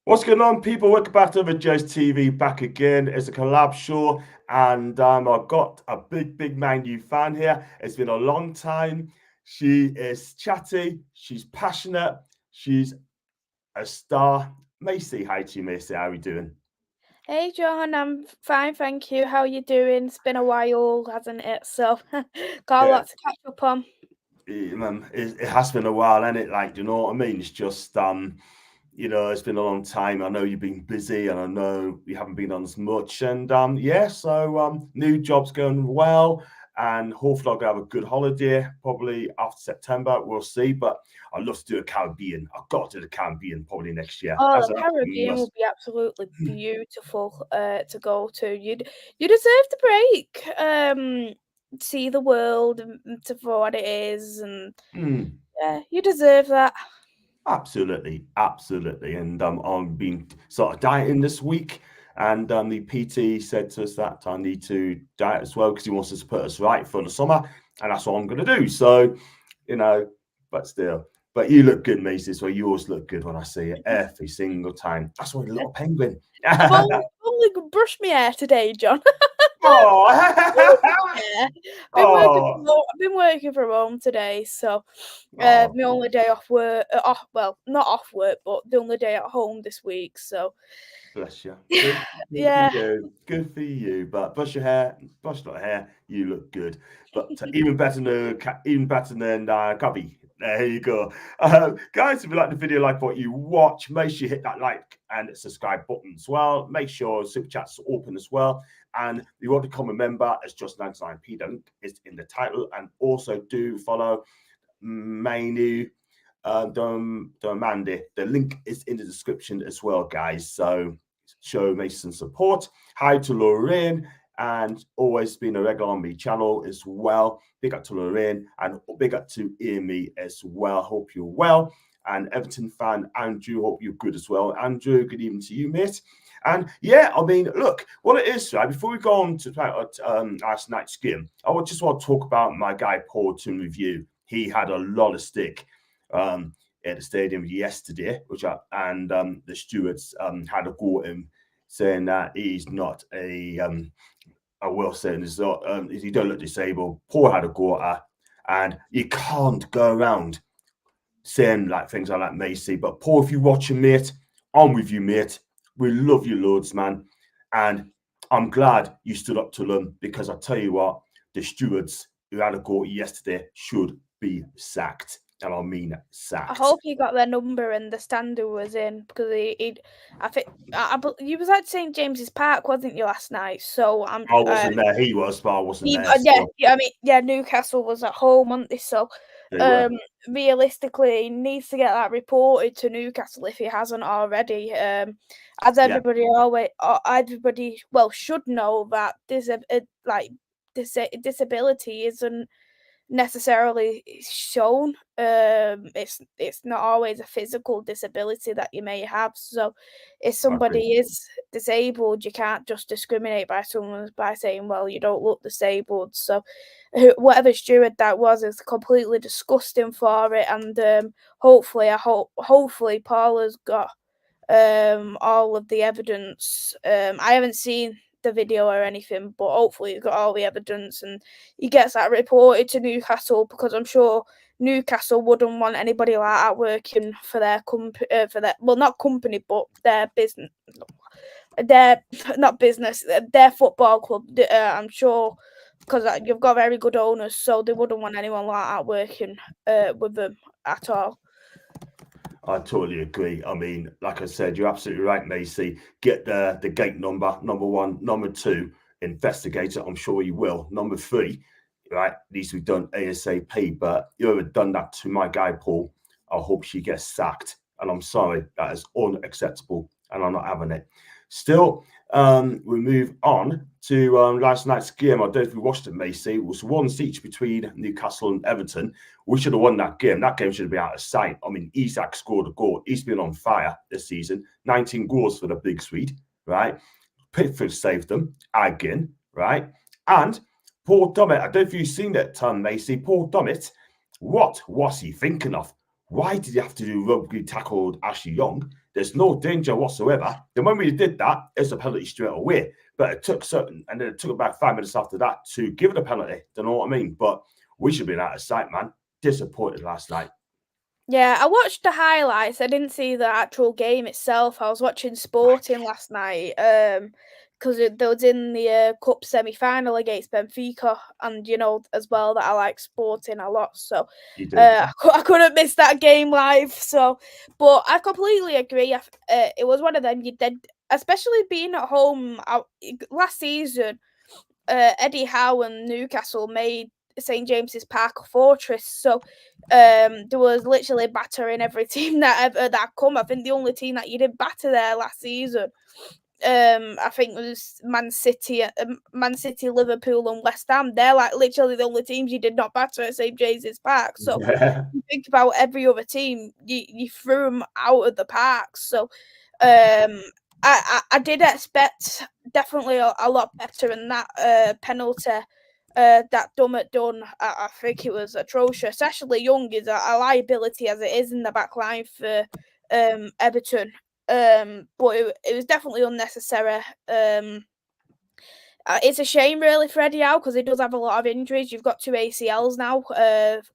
What's going on, people? Welcome back to Joe's TV. Back again. It's a collab show, and I've got a big Mainoo fan here. It's been a long time. She is chatty. She's passionate. She's a star. Maisy, hi to you, Maisy. How are you doing? Hey John, I'm fine, thank you. How you doing? It's been a while, hasn't it? So got a Yeah, lot to catch up on. it has been a while, hasn't it? Like, you know what I mean? It's just it's been a long time. I know you've been busy, and I know you haven't been on as much. And new job's going well, and hopefully I'll have a good holiday. Probably after September, we'll see. But I'd love to do a Caribbean. I've got to do the Caribbean probably next year. Oh, That's the an absolute Caribbean must. would be absolutely beautiful to go to. You deserve the break. See the world for what it is, and Mm. yeah, you deserve that. Absolutely. And I've been sort of dieting this week, and the PT said to us that I need to diet as well because he wants us to put us right for the summer, and that's what I'm going to do. So, you know, but still. But you look good, Macy. So you always look good when I see it every single time. That's why a little penguin. I've only brushed my hair today, John. Oh, Yeah, oh, I've been working from home today, so oh. my only day off work. Well, not off work, but the only day at home this week. So Bless you. Good for yeah. you. Good for you. But brush your hair, brush your hair. You look good. But even better than Cubby. There you go, guys. If you like the video, like what you watch, make sure you hit that like and subscribe button as well. Make sure super chats are open as well. And you want to become a member, it's just 99p. The link is in the title, and also do follow Mainoo. Mandy. The link is in the description as well, guys. So show me some support. Hi to Lorraine, and always been a regular on my channel as well. Big up to Lorraine, and big up to Amy as well. Hope you're well. And Everton fan Andrew, hope you're good as well. Andrew, good evening to you, mate. And yeah, I mean, look, what it is, right? Before we go on to last night's game, I just want to talk about my guy Paul to review. He had a lot of stick at the stadium yesterday, the stewards had a go at him, saying that he's not I will say he's not he don't look disabled. Paul had a go at her, and you can't go around saying like things like that, Macy. But Paul, if you watch him, mate, I'm with you, mate. We love you loads, man, and I'm glad you stood up to them because I tell you what, the stewards who had a go yesterday should be sacked. And I mean I sacked. hope he got their number and the stand who was in because I think you was at St James's Park, wasn't you, last night? So I wasn't there. He was, but I wasn't there. Yeah, So yeah. I mean, yeah. Newcastle was at home, weren't they? So, they were. realistically, he needs to get that reported to Newcastle if he hasn't already. As Yeah, everybody should know that disability isn't necessarily shown. It's not always a physical disability that you may have. So, if I agree. somebody is disabled, you can't just discriminate by someone by saying, "Well, you don't look disabled." So, whatever steward that was is completely disgusting for it. And hopefully Paula's got all of the evidence. I haven't seen the video or anything, but hopefully he's got all the evidence and he gets that reported to Newcastle because I'm sure Newcastle wouldn't want anybody like that working for their company, not company, but their business, their not business, their football club. I'm sure because you've got very good owners, so they wouldn't want anyone like that working with them at all. I totally agree. I mean, like I said, you're absolutely right, Macy. Get the gate number one, number two, investigate it. I'm sure you will. Number three, right, needs to be done ASAP. But you ever done that to my guy Paul? I hope she gets sacked. And I'm sorry, that is unacceptable, and I'm not having it. Still, we move on to last night's game. I don't know if you watched it, Macy. It was one each between Newcastle and Everton. We should have won that game. That game should have been out of sight. I mean, Isak scored a goal. He's been on fire this season. 19 goals for the Big Swede, right? Pickford saved them again, right? And Paul Dummett, I don't know if you've seen it, Macy. Paul Dummett, what was he thinking of? Why did he have to do rugby tackled Ashley Young? there's no danger whatsoever. Then when we did that, it's a penalty straight away. But it took and then it took about 5 minutes after that to give it a penalty. Don't know what I mean? But we should have been out of sight, man. Disappointed last night. Yeah, I watched the highlights. I didn't see the actual game itself. I was watching Sporting last night, because they was in the cup semi-final against Benfica, and you know as well that I like Sporting a lot, so You do. I couldn't miss that game live. So, but I completely agree. It was one of them you did, especially being at home last season. Eddie Howe and Newcastle made St James's Park a fortress. So there was literally battering every team that come. I think the only team that you did batter there last season, I think it was Man City, Liverpool, and West Ham. They're like literally the only teams you did not batter at St James's Park. So you think about every other team, you threw them out of the park. So I did expect definitely a lot better than that penalty that Dummett done. I think it was atrocious. Ashley Young is a liability as it is in the back line for Everton. But it was definitely unnecessary. It's a shame, really, for Eddie Howe because he does have a lot of injuries. You've got 2 ACLs now,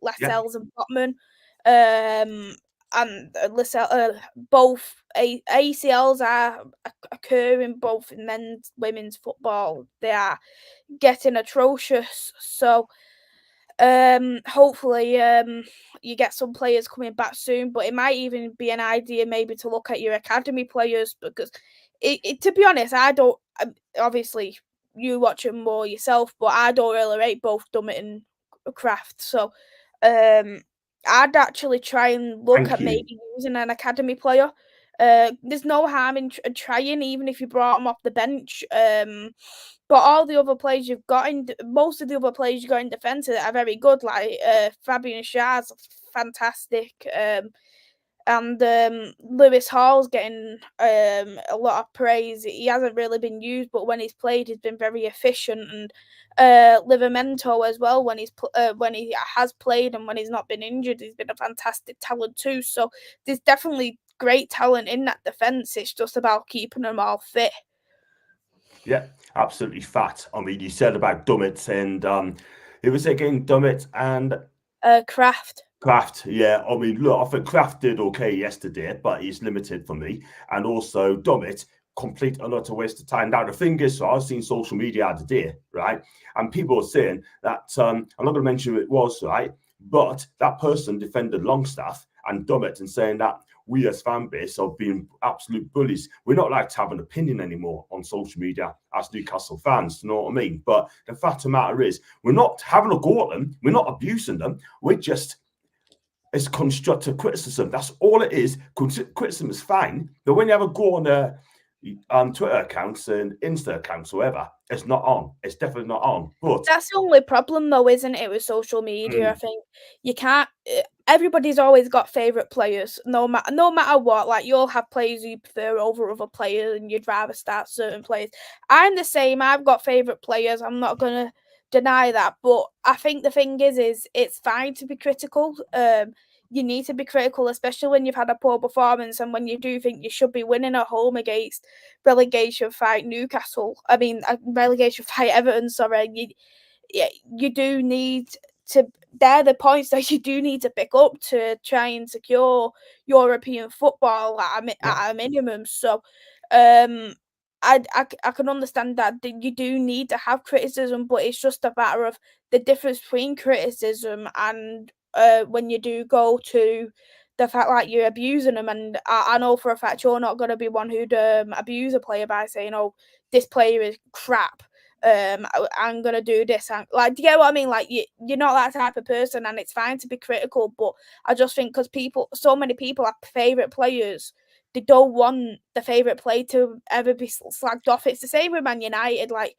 Lascelles and Botman. And both ACLs are occurring both in men's, women's football. They are getting atrocious. So hopefully you get some players coming back soon, but it might even be an idea maybe to look at your academy players because to be honest, I don't obviously you watch them more yourself, but I don't really rate both Dummett and Kraft. So I'd actually try and look at maybe using an academy player. There's no harm in trying, even if you brought them off the bench. But all the other players you've got most of the other players you got in defence are very good. Like Fabian Schär's fantastic, and Lewis Hall's getting a lot of praise. He hasn't really been used, but when he's played, he's been very efficient. And Livramento as well, when he has played and when he's not been injured, he's been a fantastic talent too. So there's definitely great talent in that defence. It's just about keeping them all fit. Yeah, absolutely fat. I mean, you said about Dummett and it was again Dummett and Kraft. Kraft, yeah. I mean, look, I think Kraft did okay yesterday, but he's limited for me. And also Dummett, complete and utter waste of time. Now the thing is, so I've seen social media today, right? And people are saying that I'm not going to mention who it was, right? But that person defended Longstaff and Dummett and saying that we as fan base are being absolute bullies. We're not allowed to have an opinion anymore on social media as Newcastle fans, you know what I mean? But the fact of the matter is, we're not having a go at them. We're not abusing them. It's constructive criticism. That's all it is. Criticism is fine. But when you have a go on Twitter accounts and Insta accounts, whatever, it's not on. It's definitely not on. But that's the only problem, though, isn't it, with social media? I think you can't. Everybody's always got favorite players, no matter what. Like you'll have players you prefer over other players, and you'd rather start certain players. I'm the same. I've got favorite players. I'm not gonna deny that, but I think the thing is it's fine to be critical. You need to be critical, especially when you've had a poor performance and when you do think you should be winning at home against relegation fight Newcastle. I mean, relegation fight Everton. Sorry, you do need to. They're the points that you do need to pick up to try and secure European football at a minimum. So, I can understand that you do need to have criticism, but it's just a matter of the difference between criticism and when you do go to the fact like you're abusing them. And I know for a fact you're not going to be one who'd abuse a player by saying, "Oh, this player is crap. I'm gonna do this." And like, do you get what I mean? Like, you're not that type of person, and it's fine to be critical. But I just think because so many people have favorite players, they don't want the favorite player to ever be slagged off. It's the same with Man United. Like,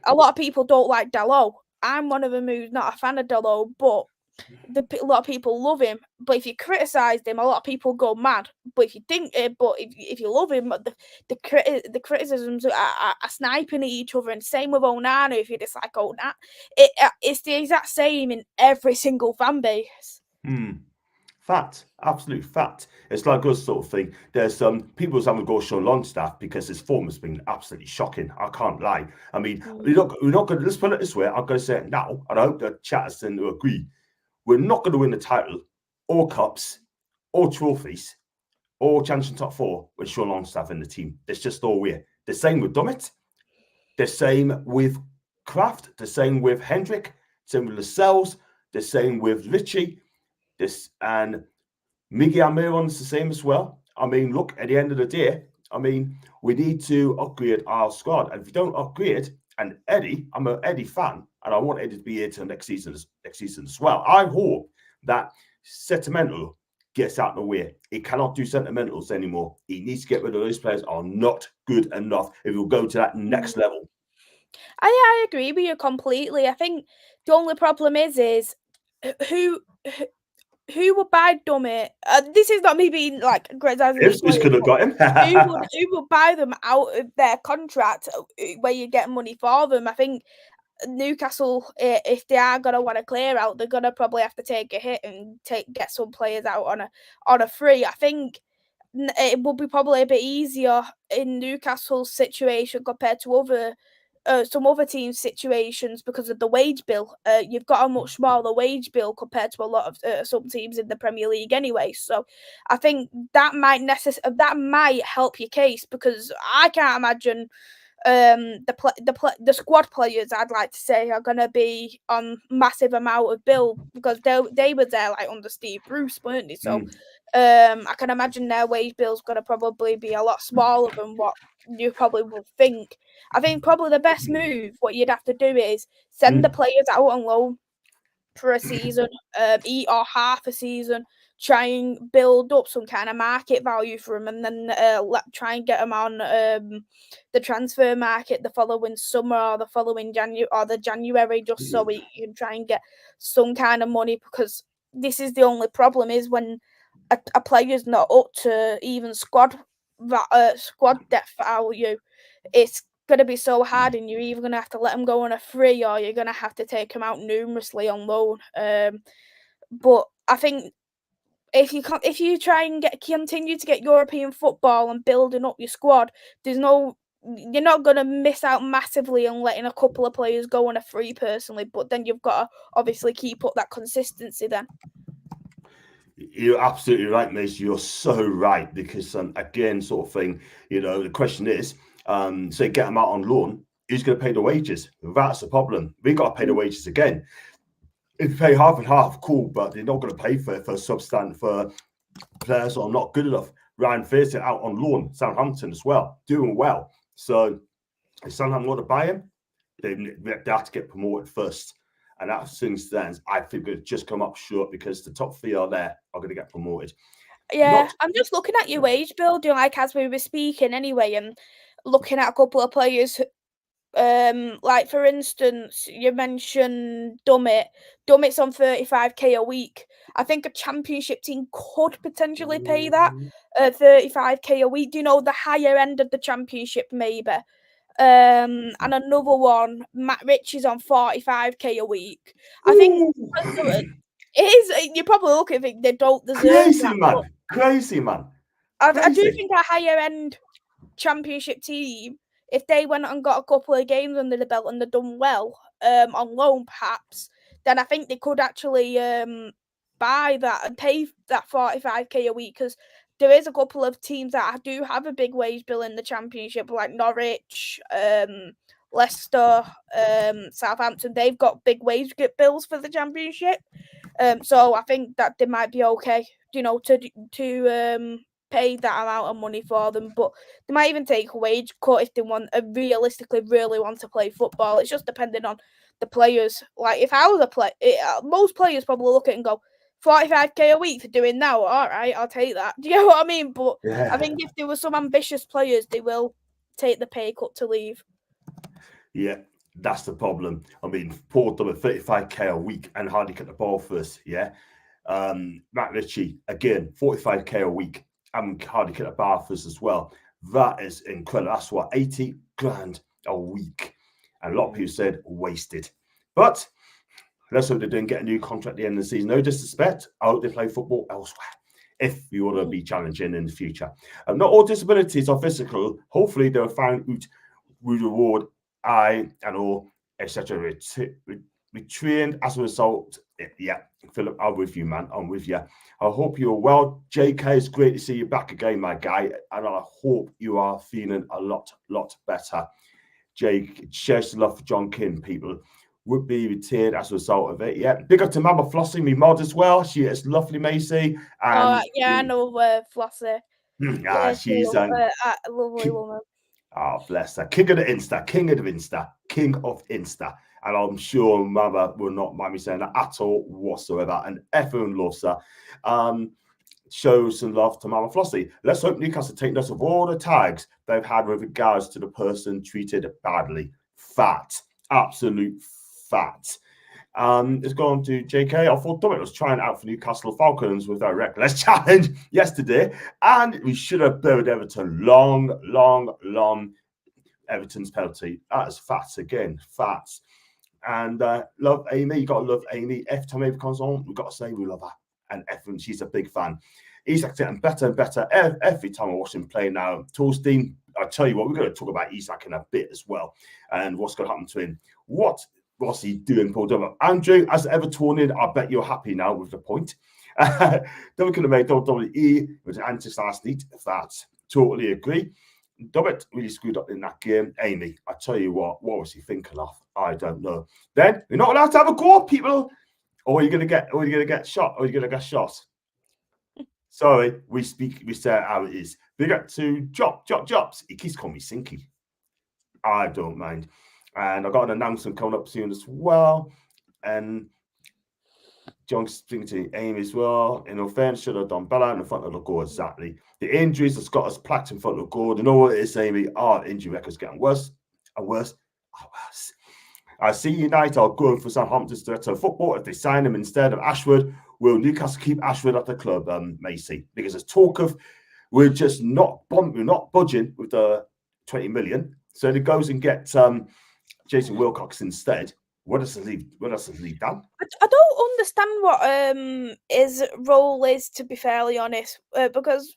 a lot of people don't like Dalot. I'm one of them who's not a fan of Dalot, but a lot of people love him. But if you criticize him, a lot of people go mad. But if you think, but if you love him, the criticisms are sniping at each other. And same with Onana. If you dislike Onana, it's the exact same in every single fan base. Fact, absolute fact. It's like us sort of thing. There's some people's having to go show Longstaff because his form has been absolutely shocking. I can't lie. I mean, we're not going to, let's put it this way. I'm going to say it now, and I hope the chatters tend to agree. We're not going to win the title or cups or trophies or championship top four with Sean Longstaff in the team. It's just no way. The same with Dummett. The same with Kraft. The same with Hendrick. Same with Lascelles. The same with Ritchie. And Miggy Almiron's the same as well. I mean, look, at the end of the day, I mean, we need to upgrade our squad. And if you don't upgrade, and Eddie, I'm an Eddie fan, and I want Eddie to be here till next season as well. I hope that Sentimental gets out of the way. He cannot do sentimentals anymore. He needs to get rid of those players are not good enough if he'll go to that next level. I agree with you completely. I think the only problem is who would buy Dummett? This is not me being like criticizing these players. Could have got him. who would buy them out of their contract where you get money for them? I think Newcastle, if they are gonna want to clear out, they're gonna probably have to take a hit and get some players out on a free. I think it would be probably a bit easier in Newcastle's situation compared to other some other teams' situations because of the wage bill. You've got a much smaller wage bill compared to a lot of some teams in the Premier League anyway. So I think that might help your case because I can't imagine the squad players, I'd like to say, are going to be on massive amount of bill because they were there like under Steve Bruce, weren't they? So I can imagine their wage bill's going to probably be a lot smaller than what you probably would think. I think probably the best move, what you'd have to do is send the players out on loan for a season, or half a season, try and build up some kind of market value for them, and then try and get them on the transfer market the following summer or the following January, just so we can try and get some kind of money. Because this is the only problem is when a player's not up to even squad depth value, it's going to be so hard, and you're either going to have to let them go on a free or you're going to have to take them out numerously on loan. But I think if you try and continue to get European football and building up your squad, you're not going to miss out massively on letting a couple of players go on a free personally, but then you've got to obviously keep up that consistency then. You're absolutely right, Maisy. You're so right because, again, sort of thing, the question is, say get them out on loan, who's going to pay the wages? That's the problem. We've got to pay the wages again. If you pay half and half, cool, but they're not going to pay for substance for players who are not good enough. Ryan Fraser out on loan, Southampton as well, doing well. So if Southampton want to buy him, they have to get promoted first. And that since then, I think it'll just come up short because the top three are going to get promoted. Yeah, I'm just looking at your wage bill, like as we were speaking anyway, and looking at a couple of players. Like for instance, you mentioned Dummett. Dummett's on 35k a week. I think a championship team could potentially pay that 35k a week. Do you know the higher end of the championship maybe? And another one, Matt Rich is on 45k a week. I think it is. You probably look at it, they don't deserve that. Crazy man. I do think a higher end championship team, if they went and got a couple of games under the belt and they've done well on loan perhaps, then I think they could actually buy that and pay that 45k a week, because there is a couple of teams that do have a big wage bill in the championship, like Norwich, Leicester, Southampton. They've got big wage bills for the championship, so I think that they might be okay, to pay that amount of money for them, but they might even take a wage cut if they realistically really want to play football. It's just depending on the players. Like if I was a player, most players probably look at it and go, 45k a week for doing now, all right, I'll take that. Do you know what I mean? But I think if there were some ambitious players, they will take the pay cut to leave. Yeah, that's the problem. I mean, Paul done 35k a week and hardly get the ball first. Yeah, Matt Ritchie again 45k a week and hardly get the bar first as well. That is incredible. That's what 80 grand a week, and a lot of people said wasted. But Let's hope they don't get a new contract at the end of the season. No disrespect. I hope they play football elsewhere if we want to be challenging in the future. Not all disabilities are physical. Hopefully, they'll find out with reward I and all, etc. We trained as a result. Yeah, Philip, I'm with you, man. I'm with you. I hope you're well. JK, it's great to see you back again, my guy. And I hope you are feeling a lot better. Jake, shares the love for John King, people. Would be retained as a result of it. Yeah. Big up to Mama Flossie, me mod as well. She is lovely, Maisy. And yeah, I know Flossie. Yeah, she's a lovely woman. Oh, bless her. King of the Insta. King of Insta. And I'm sure Mama will not mind me saying that at all whatsoever. And everyone loves her. Show some love to Mama Flossie. Let's hope Newcastle take note of all the tags they've had with regards to the person treated badly. Fat. Absolute fat. Let's go on to JK. I thought Dominic was trying out for Newcastle Falcons with that reckless challenge yesterday, and we should have buried Everton. Long Everton's penalty. That is fats again. Fats. And love Amy. You gotta love Amy. Every time Amy comes on, we've got to say we love her. And Everton, she's a big fan. Isak's getting better and better every time I watch him play now. Torstein, I tell you what, we're going to talk about Isak in a bit as well, and what's going to happen to him. What's he doing, Paul Dummer? Andrew, as Evertonian, I bet you're happy now with the point. Don't could have made WWE with an anti-last night. That totally agree. Dobbit really screwed up in that game. Amy, I tell you what was he thinking of? I don't know. Then you're not allowed to have a go, people. Or are you gonna get shot? Or are you gonna get shot? Sorry, we say it how it is. Big up to Jops. He keeps calling me Sinky. I don't mind. And I've got an announcement coming up soon as well. And John's speaking to Amy as well. In offense, should have done better in the front of the goal, exactly. The injuries has got us plaqued in front of the goal. You know what it is, Amy? Our injury record's getting worse and worse and worse. I see United are going for Southampton's director of football. If they sign him instead of Ashford, will Newcastle keep Ashford at the club, Maisy? Because there's talk of we're just not budging with the 20 million. So it goes and gets Jason Wilcox instead. What does it leave Dan? I don't understand what his role is, to be fairly honest, because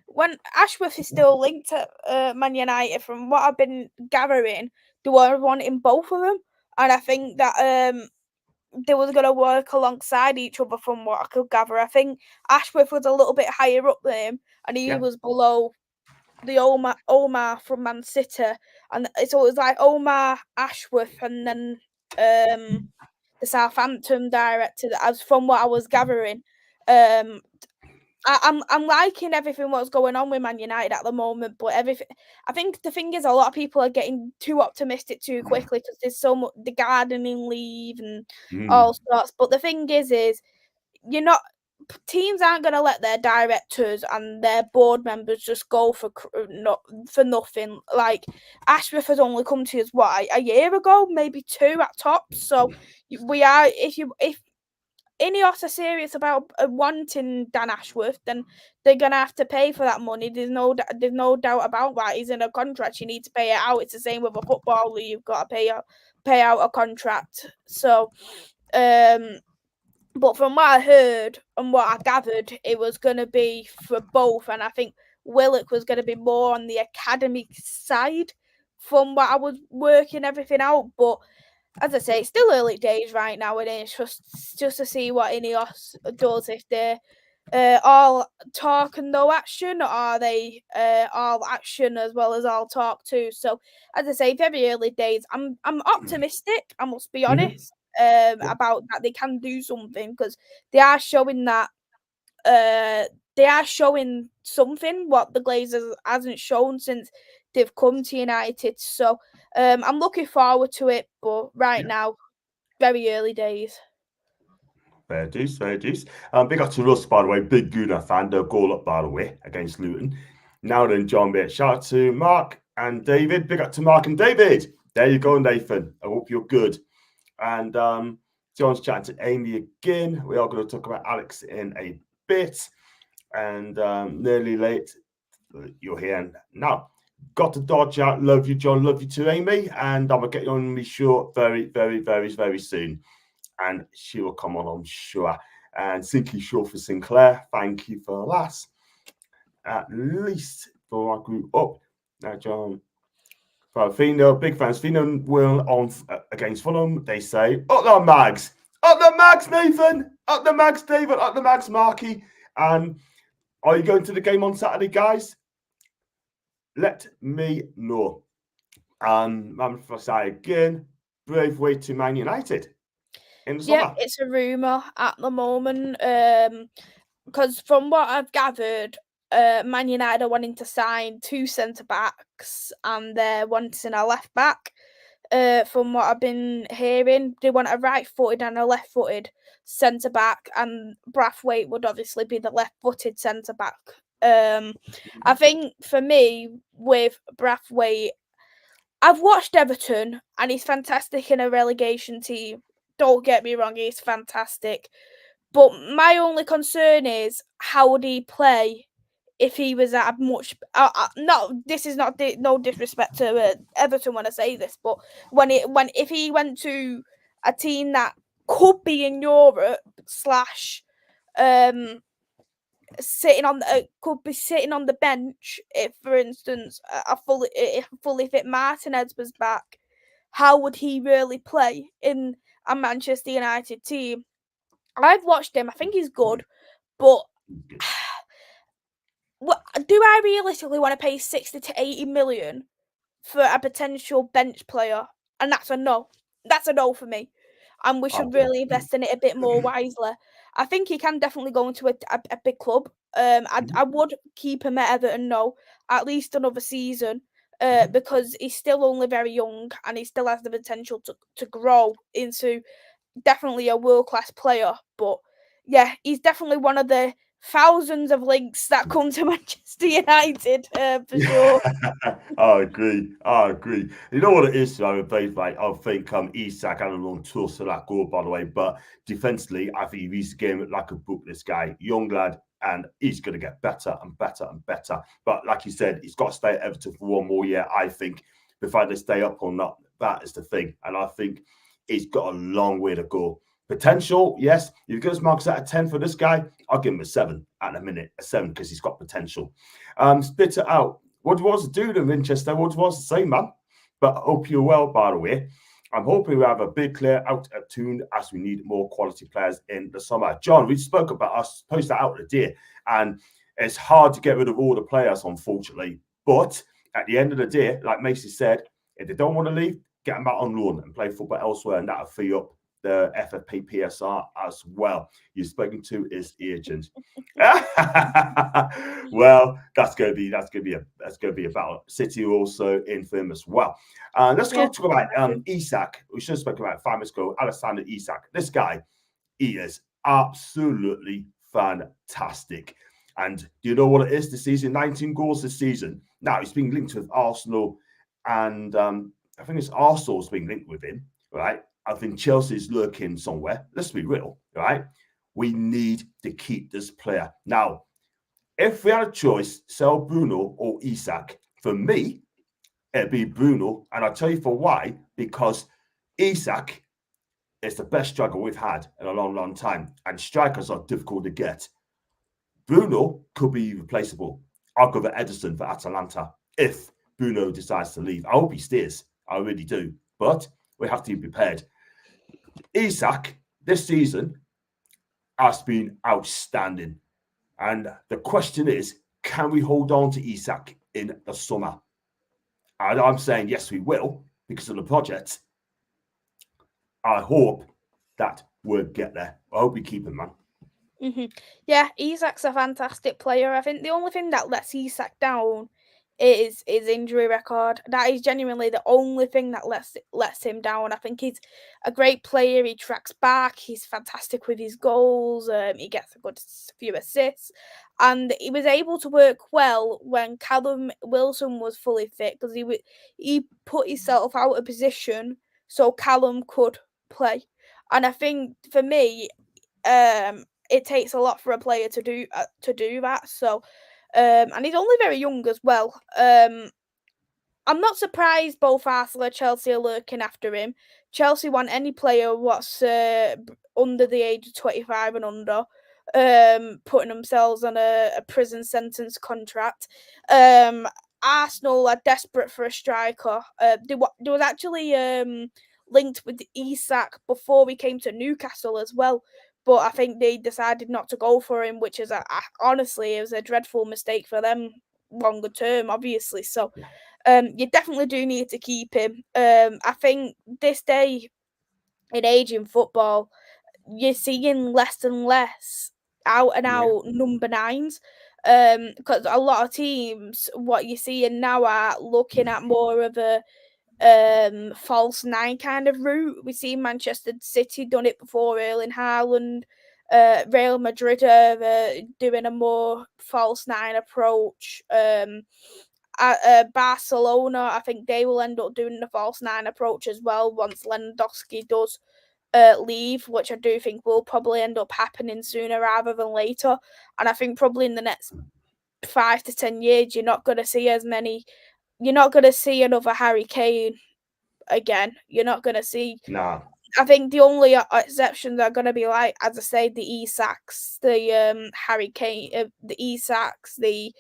when Ashworth is still linked to Man United, from what I've been gathering, they were wanting both of them, and I think that they were going to work alongside each other, from what I could gather. I think Ashworth was a little bit higher up than him, and he was below the Omar from Man City, and so it was like Omar, Ashworth, and then the Southampton director. As from what I was gathering, I'm liking everything what's going on with Man United at the moment, but I think the thing is, a lot of people are getting too optimistic too quickly because there's so much the gardening leave and all sorts. But the thing is teams aren't going to let their directors and their board members just go for nothing. Like Ashworth has only come to us a year ago, maybe 2 at top. So we are if Ineos are serious about wanting Dan Ashworth, then they're gonna have to pay for that money. There's no doubt about that. He's in a contract; you need to pay it out. It's the same with a footballer; you've got to pay out a contract. So, but from what I heard and what I gathered, it was going to be for both, and I think Willock was going to be more on the academic side. From what I was working everything out, but as I say, it's still early days right now, and it's just to see what Ineos does. If they're all talk and no action, or are they all action as well as all talk too? So, as I say, very early days. I'm optimistic. I must be honest about that they can do something, because they are showing that they are showing something what the Glazers hasn't shown since they've come to United. So I'm looking forward to it, but right now, very early days. Fair dues. Big up to Russ, by the way, big Guna fan. Their goal up, by the way, against Luton. Now then, John, mate. Shout out to Mark and David. Big up to Mark and David. There you go, Nathan. I hope you're good. And John's chatting to Amy again. We are going to talk about Alex in a bit. And nearly late. You're here now. Got to dodge out. Love you, John. Love you too, Amy. And I'm going to get you on me short very, very, very, very soon. and she will come on, I'm sure. And Sinky Shaw for Sinclair, thank you for that. At least for our group up. Now, John. Fino, big fans. Fino will on against Fulham. They say, up the mags. Up the mags, Nathan. Up the mags, David. Up the mags, Marky. And are you going to the game on Saturday, guys? Let me know. And I'm for say again, brave way to Man United in the summer. Yeah, it's a rumour at the moment. Because from what I've gathered, Man United are wanting to sign 2 centre backs and they're wanting a left back. From what I've been hearing, they want a right-footed and a left-footed centre back, and Braithwaite would obviously be the left-footed centre back. I think for me with Braithwaite, I've watched Everton and he's fantastic in a relegation team. Don't get me wrong, he's fantastic. But my only concern is how would he play if he was at a much this is not no disrespect to Everton when I say this, but if he went to a team that could be in Europe slash could be sitting on the bench if, for instance, if fully fit Martinez was back, how would he really play in a Manchester United team? I've watched him. I think he's good, but do I realistically want to pay 60 to 80 million for a potential bench player? And that's a no. That's a no for me. And we should really invest in it a bit more wisely. I think he can definitely go into a big club. I would keep him at Everton, no, at least another season, because he's still only very young and he still has the potential to grow into definitely a world-class player. But yeah, he's definitely one of the thousands of links that come to Manchester United, for sure. I agree. You know what it is, though, both like I think Isak had a long toss to that goal, by the way, but defensively, I think he reads the game like a book, this guy, young lad, and he's going to get better and better and better. But like you said, he's got to stay at Everton for one more year, I think, before they stay up or not. That is the thing. And I think he's got a long way to go. Potential, yes. If you give us marks out of 10 for this guy, I'll give him a 7 at a minute, a 7, because he's got potential. Spit it out. What do you want to do to Winchester? What do you want to say, man? But I hope you're well, by the way. I'm hoping we have a big clear out at Toon as we need more quality players in the summer. John, we spoke about us post that out today, and it's hard to get rid of all the players, unfortunately. But at the end of the day, like Maisy said, if they don't want to leave, get them out on loan and play football elsewhere, and that'll free up the FFP PSR as well. You've spoken to his agent. Well, that's going to be a battle. City also in firm as well. Let's go talk about Isak. We should have spoken about 5 minutes ago. Alexander Isak. This guy, he is absolutely fantastic. And do you know what it is this season? 19 goals this season. Now he's been linked with Arsenal, and I think it's Arsenal's been linked with him, right? I think Chelsea's lurking somewhere. Let's be real, right? We need to keep this player. Now, if we had a choice, sell Bruno or Isak, for me, it'd be Bruno. And I'll tell you for why. Because Isak is the best striker we've had in a long, long time. And strikers are difficult to get. Bruno could be replaceable. I'll go for Edison for Atalanta if Bruno decides to leave. I hope he stays. I really do. But we have to be prepared. Isak, this season, has been outstanding. And the question is, can we hold on to Isak in the summer? And I'm saying, yes, we will, because of the project. I hope that we'll get there. I hope we keep him, man. Mm-hmm. Yeah, Isak's a fantastic player. I think the only thing that lets Isak down is his injury record. That is genuinely the only thing that lets him down. I think he's a great player. He tracks back. He's fantastic with his goals. He gets a good few assists, and he was able to work well when Callum Wilson was fully fit because he put himself out of position so Callum could play. And I think for me, it takes a lot for a player to do that. So. And he's only very young as well. I I'm not surprised both Arsenal and Chelsea are looking after him. Chelsea want any player what's under the age of 25 and under, putting themselves on a prison sentence contract. Arsenal are desperate for a striker. There was actually linked with Isak before we came to Newcastle as well. But I think they decided not to go for him, which is honestly, it was a dreadful mistake for them longer term, obviously. So you definitely do need to keep him. I think this day in age in football, you're seeing less and less out and out number nines. Because a lot of teams, what you're seeing now are looking at more of a false nine kind of route. We see Manchester City done it before, Erling Haaland. Real Madrid are doing a more false nine approach. Barcelona, I think they will end up doing the false nine approach as well once Lewandowski does leave, which I do think will probably end up happening sooner rather than later. And I think probably in the next 5 to 10 years, you're not going to see as many. You're not going to see another Harry Kane again. You're not going to see. Nah. I think the only exceptions are going to be, like, as I say, the Isaks, the Harry Kane, the Isaks, the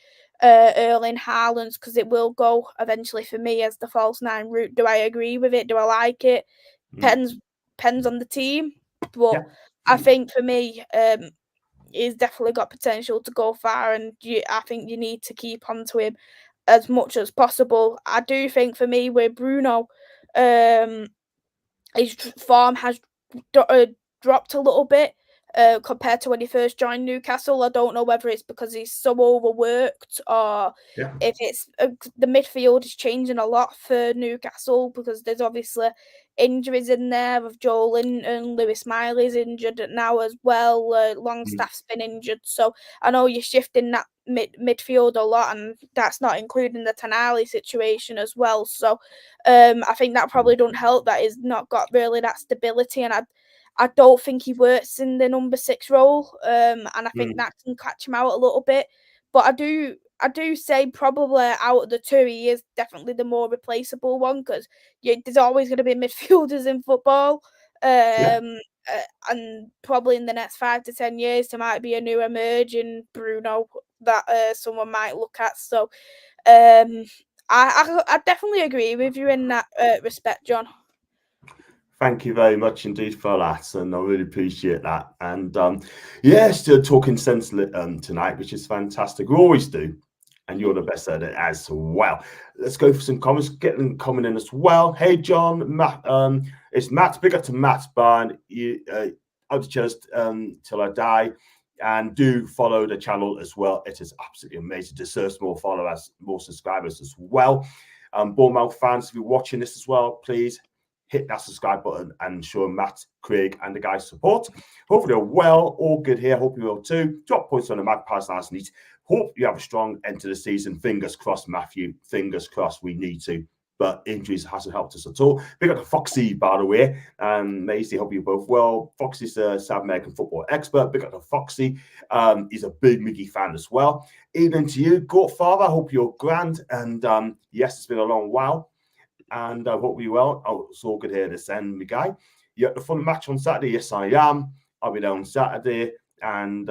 Erling Haalands, because it will go eventually for me as the false nine route. Do I agree with it? Do I like it? Depends on the team, but I think for me, he's definitely got potential to go far, and I think you need to keep on to him as much as possible. I do think for me with Bruno, his form has dropped a little bit compared to when he first joined Newcastle. I don't know whether it's because he's so overworked or if it's the midfield is changing a lot for Newcastle, because there's obviously injuries in there with Joel and Lewis Miley's injured now as well. Longstaff's been injured, so I know you're shifting that midfield a lot, and that's not including the Tonali situation as well. So I think that probably don't help that he's not got really that stability, and I don't think he works in the number 6 role, and I think that can catch him out a little bit. But I do say probably out of the two, he is definitely the more replaceable one, because there's always going to be midfielders in football. And probably in the next 5 to 10 years, there might be a new emerging Bruno that someone might look at. So I definitely agree with you in that respect, John. Thank you very much indeed for that, and I really appreciate that. And still talking sense tonight, which is fantastic. We always do, and you're the best at it as well. Let's go for some comments. Get them coming in as well. Hey, John, Matt, it's Matt. Big up to Matt Barn. I'll just till I die. And do follow the channel as well. It is absolutely amazing. Deserves more followers, more subscribers as well. Bournemouth fans, if you're watching this as well, please hit that subscribe button and show Matt, Craig, and the guys support. Hopefully you're well, all good here. Hope you will too. Drop points on the Magpies last night. Hope you have a strong end to the season. Fingers crossed, Matthew. Fingers crossed, we need to. But injuries hasn't helped us at all. Big up to Foxy, by the way. And Maisy, hope you're both well. Foxy's a South American football expert. Big up to Foxy. He's a big Mickey fan as well. Evening to you, Godfather. Hope you're grand. And yes, it's been a long while. And I hope you well. Oh, it's all good here this end, my guy. You at the fun match on Saturday? Yes, I am. I'll be there on Saturday and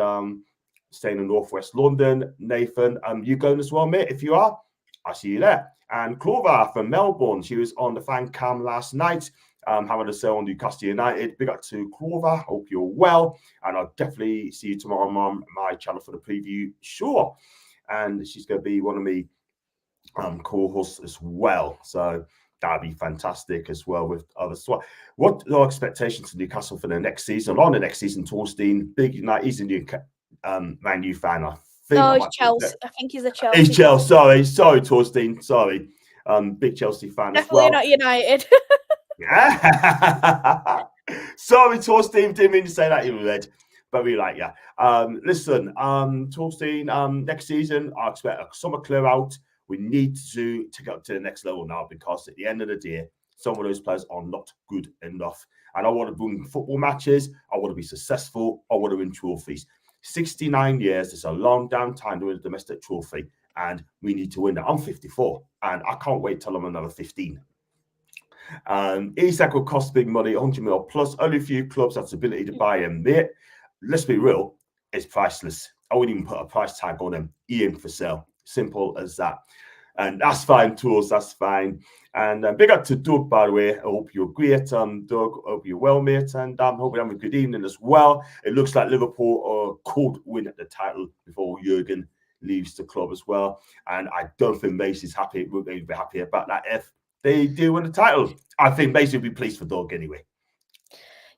staying in Northwest London. Nathan, you going as well, mate? If you are, I'll see you there. And Clover from Melbourne, she was on the fan cam last night, having a sale on Newcastle United. Big up to Clover. Hope you're well. And I'll definitely see you tomorrow on my channel for the preview. Sure. And she's going to be one of me co-hosts as well. So that'd be fantastic as well with others. What are our expectations for Newcastle for the next season? On the next season, Torstein, big United, he's a new Man U fan. He's Chelsea. I think he's a Chelsea. He's Chelsea. Sorry, Torstein. Sorry. Big Chelsea fan Definitely as well. Not United. Sorry, Torstein. Didn't mean to say that in red. But we like you. Listen, Torstein, next season, I expect a summer clear out. We need to take it up to the next level now, because at the end of the day, some of those players are not good enough. And I want to win football matches. I want to be successful. I want to win trophies. 69 years is a long damn time to win a domestic trophy. and we need to win that. I'm 54, and I can't wait till I'm another 15. Isak will cost big money, 100 mil plus. Only a few clubs have the ability to buy him. Mate, let's be real, it's priceless. I wouldn't even put a price tag on him. Ian for sale. Simple as that. And that's fine, tools, that's fine. And big up to Doug, by the way. I hope you're great, Doug. I hope you're well, mate. And I hope you have a good evening as well. It looks like Liverpool could win the title before Jurgen leaves the club as well. And I don't think Maisy's happy. We're going to be happy about that if they do win the title. I think Maisy will be pleased for Doug anyway.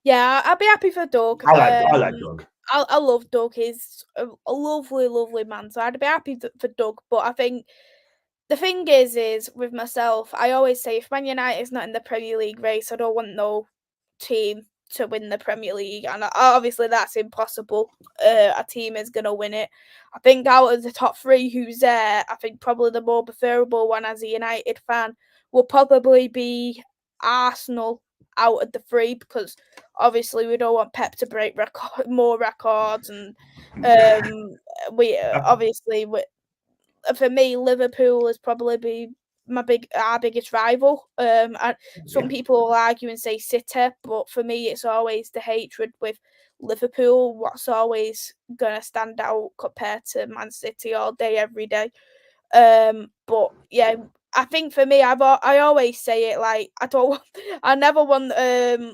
Yeah, I'd be happy for Doug. I like Doug. I love Doug. He's a lovely, lovely man. So I'd be happy for Doug. But I think the thing is with myself, I always say if Man United's not in the Premier League race, I don't want no team to win the Premier League. And obviously that's impossible. A team is going to win it. I think out of the top three who's there, I think probably the more preferable one as a United fan will probably be Arsenal out of the three, because obviously we don't want Pep to break more records, and we obviously for me Liverpool is probably be our biggest rival. And some people will argue and say City, but for me it's always the hatred with Liverpool what's always gonna stand out compared to Man City all day every day. But yeah, I think for me, I always say it like I never want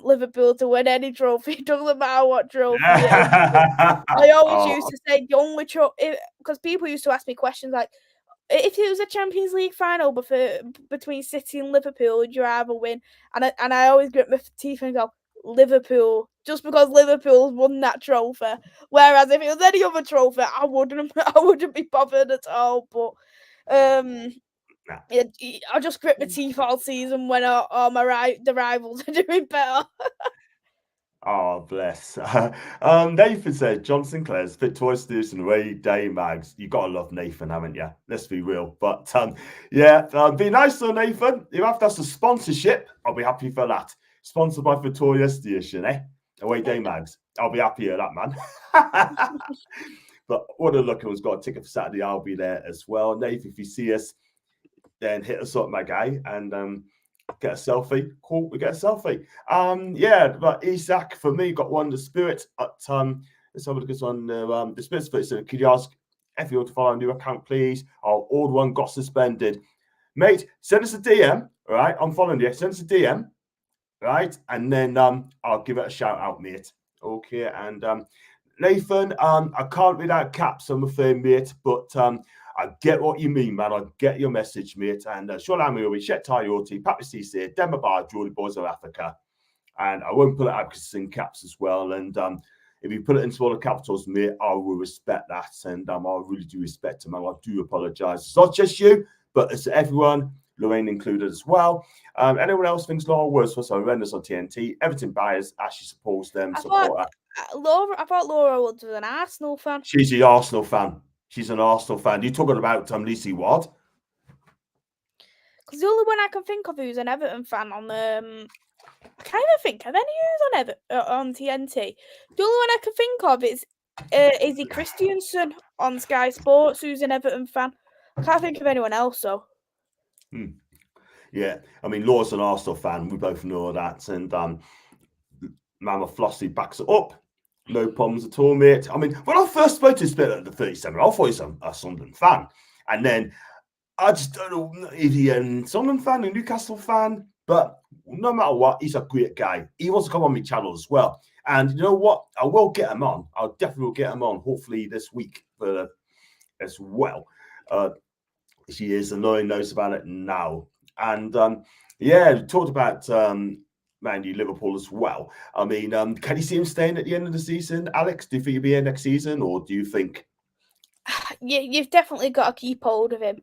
Liverpool to win any trophy. It doesn't matter what trophy it is. I always used to say the only trophy, because people used to ask me questions like, if it was a Champions League final between City and Liverpool, would you rather win? And I always grit my teeth and go, Liverpool, just because Liverpool won that trophy. Whereas if it was any other trophy, I wouldn't be bothered at all. But I just grit my teeth all season when the rivals are doing better. Oh, bless. Nathan said John Sinclair's Victoria Station away day mags. You gotta love Nathan, haven't you? Let's be real. But be nice though, Nathan. You have to have some sponsorship. I'll be happy for that. Sponsored by Victoria Station, away day mags. I'll be happy at that, man. But what a look, who's got a ticket for Saturday. I'll be there as well. Nathan, if you see us, then hit us up, my guy, and get a selfie. Cool, we get a selfie. But Isak for me got one. The Spirit at let's have a look at this one. The Spirit. So could you ask if you want to follow a new account, please? Our old one got suspended, mate. Send us a DM. All right, I'm following you. Send us a DM, right, and then I'll give it a shout out, mate. Okay, and Nathan, I can't read out caps, I'm afraid, mate, but I get what you mean, man. I get your message, mate. And Shola Amiobi, Shet Tayoti, Papi Cisse, Demba Bar, Jordy Boys of Africa. And I won't pull it out because it's in caps as well. And if you put it in smaller capitals, mate, I will respect that. And I really do respect him. And I do apologize. It's not just you, but it's everyone, Lorraine included as well. Anyone else thinks Laura was horrendous on TNT? Everton buyers actually supports them. I thought Laura was an Arsenal fan. She's an Arsenal fan. She's an Arsenal fan. You're talking about Lacey Ward? Because the only one I can think of who's an Everton fan on I can't even think of any who's on TNT. The only one I can think of is Izzy Christiansen on Sky Sports, who's an Everton fan. I can't think of anyone else though. Yeah, I mean Laura's an Arsenal fan. We both know that, and Mama Flossie backs it up. No problems at all, mate. I mean, when I first spoke to this bit at the 37, I thought he was a Sunderland fan. And then I just don't know if he's a Sunderland fan, a Newcastle fan. But no matter what, he's a great guy. He wants to come on my channel as well. And you know what? I will get him on. I'll definitely get him on, hopefully this week as well. She is, and Lauren knows about it now. And we talked about Man U, Liverpool as well. I mean, can you see him staying at the end of the season, Alex? Do you think he'll be here next season, or do you think? You've definitely got to keep hold of him,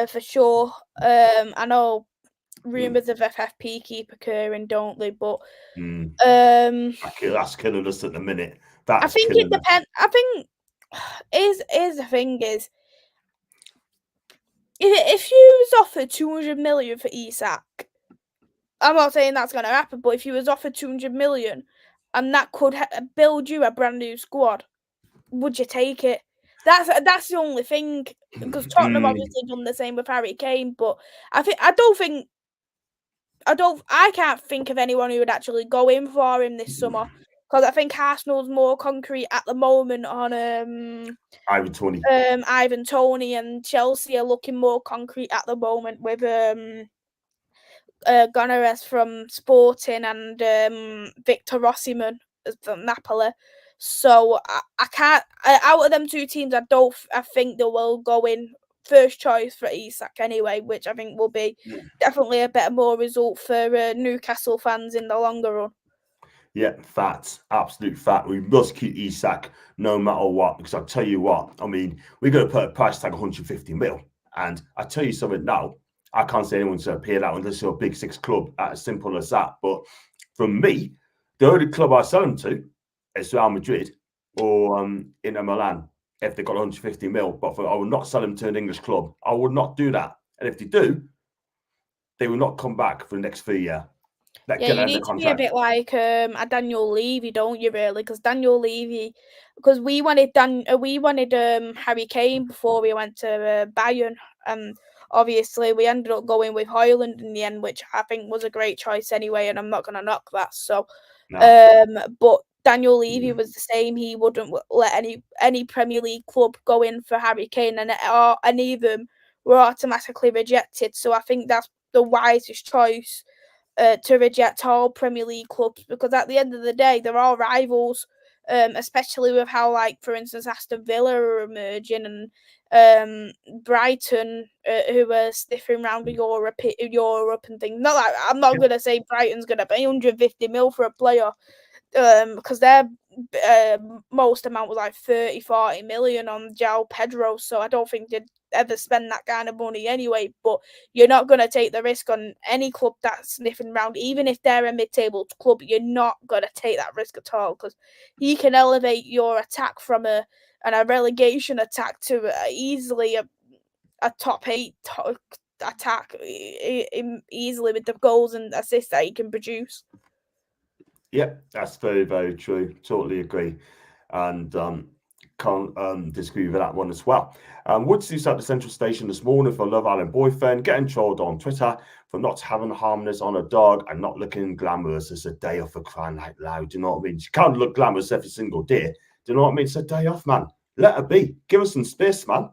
for sure. I know rumours of FFP keep occurring, don't they? But that's killing us at the minute. I think it depends. I think is the thing is, if you was offered 200 million for Isak, I'm not saying that's going to happen, but if you was offered 200 million and that could build you a brand new squad, would you take it? That's the only thing, because Tottenham obviously done the same with Harry Kane, but I can't think of anyone who would actually go in for him this summer, because I think Arsenal's more concrete at the moment on Ivan Toney. Ivan Toney, and Chelsea are looking more concrete at the moment with Gonares from Sporting and Victor Osimhen from Napoli. So I can't. Out of them two teams, I think they will go in first choice for Isak anyway, which I think will be definitely a better more result for Newcastle fans in the longer run. Yeah, fact, absolute fact. We must keep Isak no matter what, because I'll tell you what, I mean, we're going to put a price tag 150 mil. And I tell you something now, I can't say anyone's going to pay that unless you're a big six club, as simple as that. But from me, the only club I sell him to is Real Madrid or Inter Milan if they got 150 mil. But I would not sell him to an English club. I would not do that. And if they do, they will not come back for the next 3 years. Yeah, you need to be a bit like a Daniel Levy, don't you? Really, because Daniel Levy, because we wanted Harry Kane before we went to Bayern, and obviously we ended up going with Højlund in the end, which I think was a great choice anyway, and I'm not going to knock that. So, but Daniel Levy was the same. He wouldn't let any Premier League club go in for Harry Kane, and any of them were automatically rejected. So I think that's the wisest choice. To reject all Premier League clubs, because at the end of the day, they're all rivals, especially with how, like, for instance, Aston Villa are emerging and Brighton, who are sniffing around Europe and things. Not like, I'm not going to say Brighton's going to pay 150 mil for a player, because their most amount was like 30-40 million on João Pedro, so I don't think they'd ever spend that kind of money anyway. But you're not going to take the risk on any club that's sniffing around, even if they're a mid-table club. You're not going to take that risk at all, because he can elevate your attack from a relegation attack to easily a top 8 attack easily with the goals and assists that he can produce. Yeah, that's very, very true. Totally agree. And can't disagree with that one as well. Woodsy's at the Central Station this morning for Love Island boyfriend, getting trolled on Twitter for not having harmless on a dog and not looking glamorous. It's a day off for crying out loud. Do you know what I mean? She can't look glamorous every single day. Do you know what I mean? It's a day off, man. Let her be. Give her some space, man.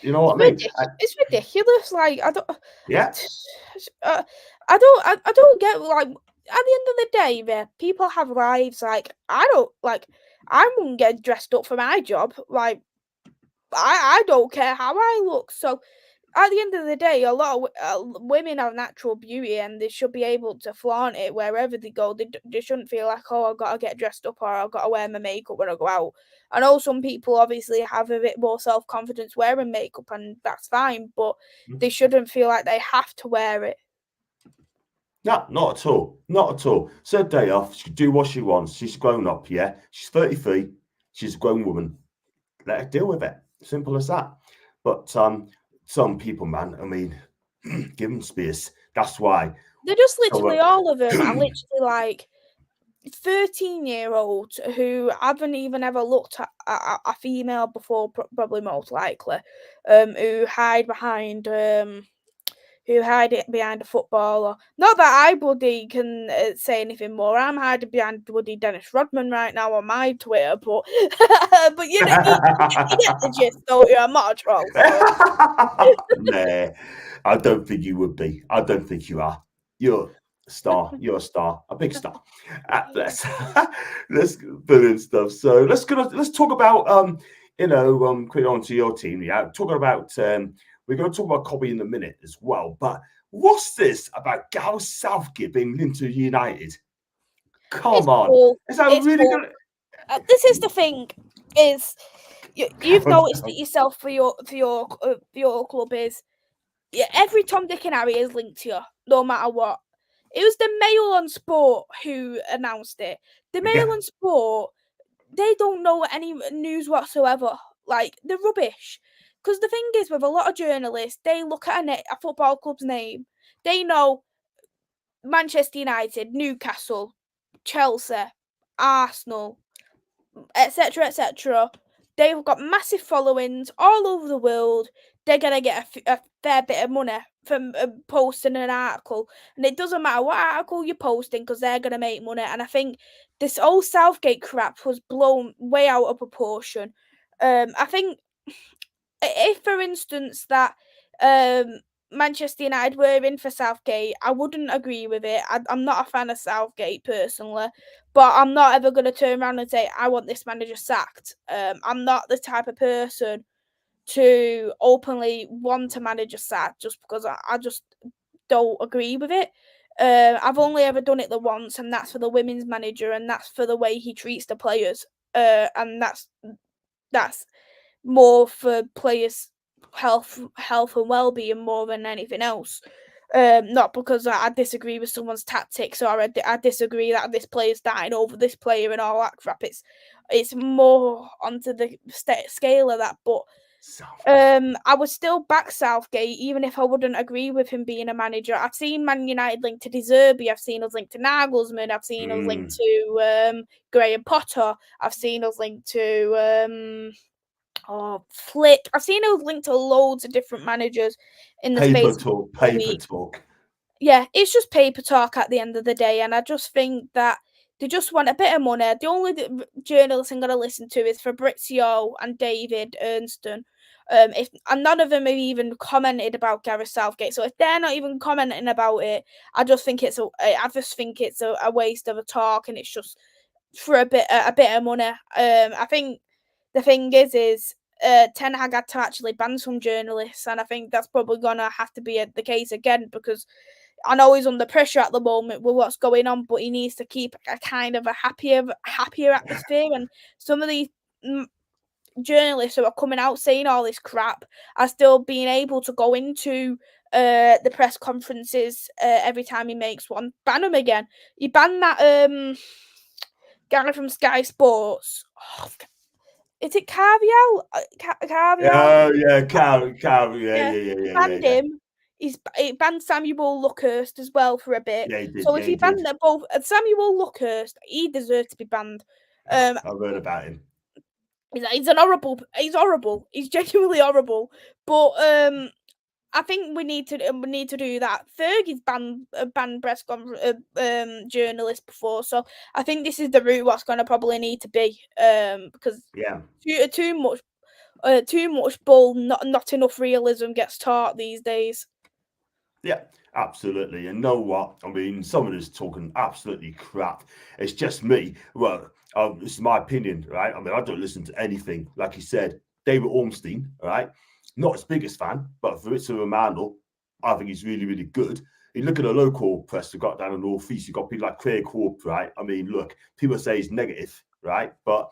You know what I mean? It's ridiculous. Like, I don't. Yeah. I don't get, like, at the end of the day, people have lives. Like, I wouldn't get dressed up for my job. Like, I don't care how I look. So, at the end of the day, a lot of women have natural beauty, and they should be able to flaunt it wherever they go. They shouldn't feel like, oh, I've got to get dressed up or I've got to wear my makeup when I go out. I know some people obviously have a bit more self-confidence wearing makeup, and that's fine, but they shouldn't feel like they have to wear it. No, not at all. Not at all. It's her day off. She can do what she wants. She's grown up, yeah. She's 33. She's a grown woman. Let her deal with it. Simple as that. But some people, man, I mean, give them space. That's why. They're just literally all of them are literally like 13-year-olds who haven't even ever looked at a female before, probably most likely, who hide behind a footballer. Not that I bloody can say anything more. I'm hiding behind bloody Dennis Rodman right now on my Twitter, but but you get the gist, don't you? I'm not a troll. So. Nah, I don't think you would be. I don't think you are. You're a star. You're a star. A big star. Let's brilliant stuff. So let's talk about quick on to your team. Yeah, talking about we're going to talk about Kobe in a minute as well. But what's this about Gareth Southgate being linked to United? Come on, cool. Is that really cool. This is the thing. Is you've noticed it yourself for your club is every Tom, Dick, and Harry is linked to you, no matter what. It was the Mail on Sport who announced it. The Mail on Sport, they don't know any news whatsoever. Like, they're rubbish. Because the thing is, with a lot of journalists, they look at a football club's name. They know Manchester United, Newcastle, Chelsea, Arsenal, etc., etc. they've got massive followings all over the world. They're gonna get a fair bit of money from posting an article, and it doesn't matter what article you're posting because they're gonna make money. And I think this old Southgate crap was blown way out of proportion. I think if, for instance, that Manchester United were in for Southgate, I wouldn't agree with it. I'm not a fan of Southgate personally, but I'm not ever going to turn around and say I want this manager sacked. I'm not the type of person to openly want a manager sacked just because I just don't agree with it. I've only ever done it the once, and that's for the women's manager, and that's for the way he treats the players. And that's more for players' health and well-being more than anything else. Not because I disagree with someone's tactics or I disagree that this player's dying over this player and all that crap. It's more onto the scale of that. But I would still back Southgate even if I wouldn't agree with him being a manager. I've seen Man United linked to De Zerbi. I've seen us linked to Nagelsmann. I've seen us linked to Graham Potter. I've seen us linked to Flick. I've seen us linked to loads of different managers in the space of paper talk. Yeah, it's just paper talk at the end of the day, and I just think that they just want a bit of money. The only journalists I'm going to listen to is Fabrizio and David Ernston. If and none of them have even commented about Gareth Southgate, so if they're not even commenting about it, I just think it's a waste of a talk, and it's just for a bit of money. I think the thing is Ten Hag had to actually ban some journalists, and I think that's probably gonna have to be the case again because I know he's under pressure at the moment with what's going on, but he needs to keep a kind of a happier atmosphere. And some of these journalists who are coming out saying all this crap are still being able to go into the press conferences every time he makes one. Ban him again. He banned that guy from Sky Sports. Oh, is it Carvial? Oh yeah, Carvial. Yeah. Banned him. It banned Samuel Luckhurst as well for a bit. Yeah, he did. So if he banned them both, Samuel Luckhurst, he deserves to be banned. I've heard about him. He's horrible. He's horrible. He's genuinely horrible. But I think we need to do that. Fergie's banned press journalists before, so I think this is the route what's going to probably need to be. Because too much bull, not enough realism gets taught these days. Yeah, absolutely. And know what? I mean, someone is talking absolutely crap. It's just me. Well, this is my opinion, right? I mean, I don't listen to anything. Like you said, David Ormstein, right? Not his biggest fan, but Fabrizio Romano, I think he's really, really good. You look at the local press we've got down in the North East, you've got people like Craig Hope, right? I mean, look, people say he's negative, right? But,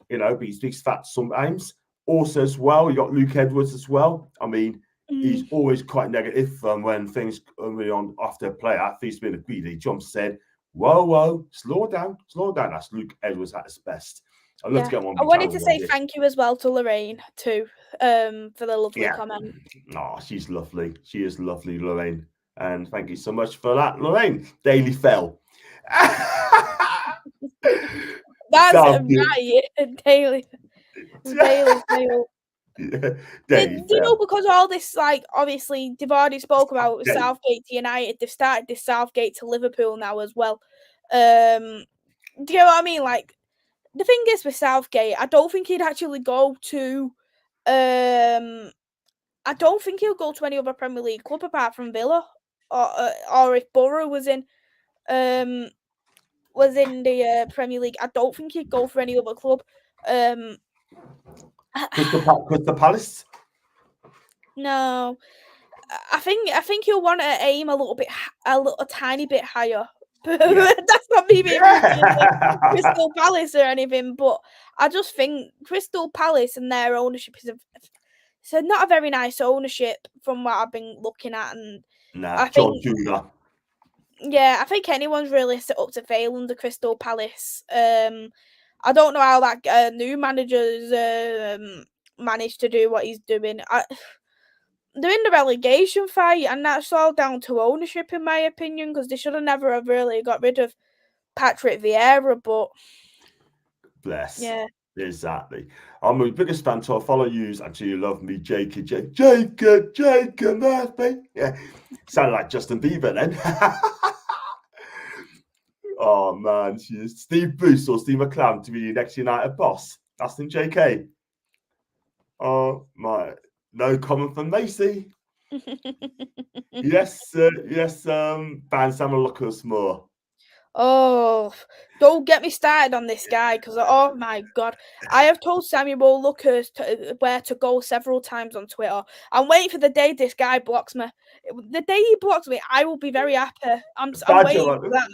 but he speaks facts sometimes. Also, as well, you got Luke Edwards as well. I mean, he's always quite negative when things are really on after a play. I think he's been agreed. He jumps said, whoa, slow down. That's Luke Edwards at his best. I'd love to get one. I wanted to say thank you as well to Lorraine too, for the lovely comment. Oh, she's lovely. She is lovely, Lorraine. And thank you so much for that, Lorraine. Daily Fell. That's right. Daily Fell. Do you know, because all this, like, obviously they've already spoke about Southgate to United, they've started this Southgate to Liverpool now as well. Do you know what I mean? Like, the thing is with Southgate, I don't think he'd actually go to I don't think he'll go to any other Premier League club apart from Villa, or if Borough was in the Premier League, I don't think he'd go for any other club. Crystal Palace? No, I think he'll want to aim a tiny bit higher. That's not me being Crystal Palace or anything, but I just think Crystal Palace and their ownership is not a very nice ownership from what I've been looking at, and I think I think anyone's really set up to fail under Crystal Palace. I don't know how that new manager's managed to do what he's doing. They're in the relegation fight, and that's all down to ownership, in my opinion, because they should have never have really got rid of Patrick Vieira. But bless, Exactly. I'm my biggest fan, so I follow yous until you love me, Jacob Murphy. Yeah, sounded like Justin Bieber then. Oh man, she's Steve Bruce or Steve McClaren to be the next United boss. Aston JK. Oh my, no comment from Maisy. Yes, yes, Ban Samuel Lucas more. Oh, don't get me started on this guy because, oh my god, I have told Samuel Lucas where to go several times on Twitter. I'm waiting for the day this guy blocks me. The day he blocks me, I will be very happy. I'm Badge waiting for that.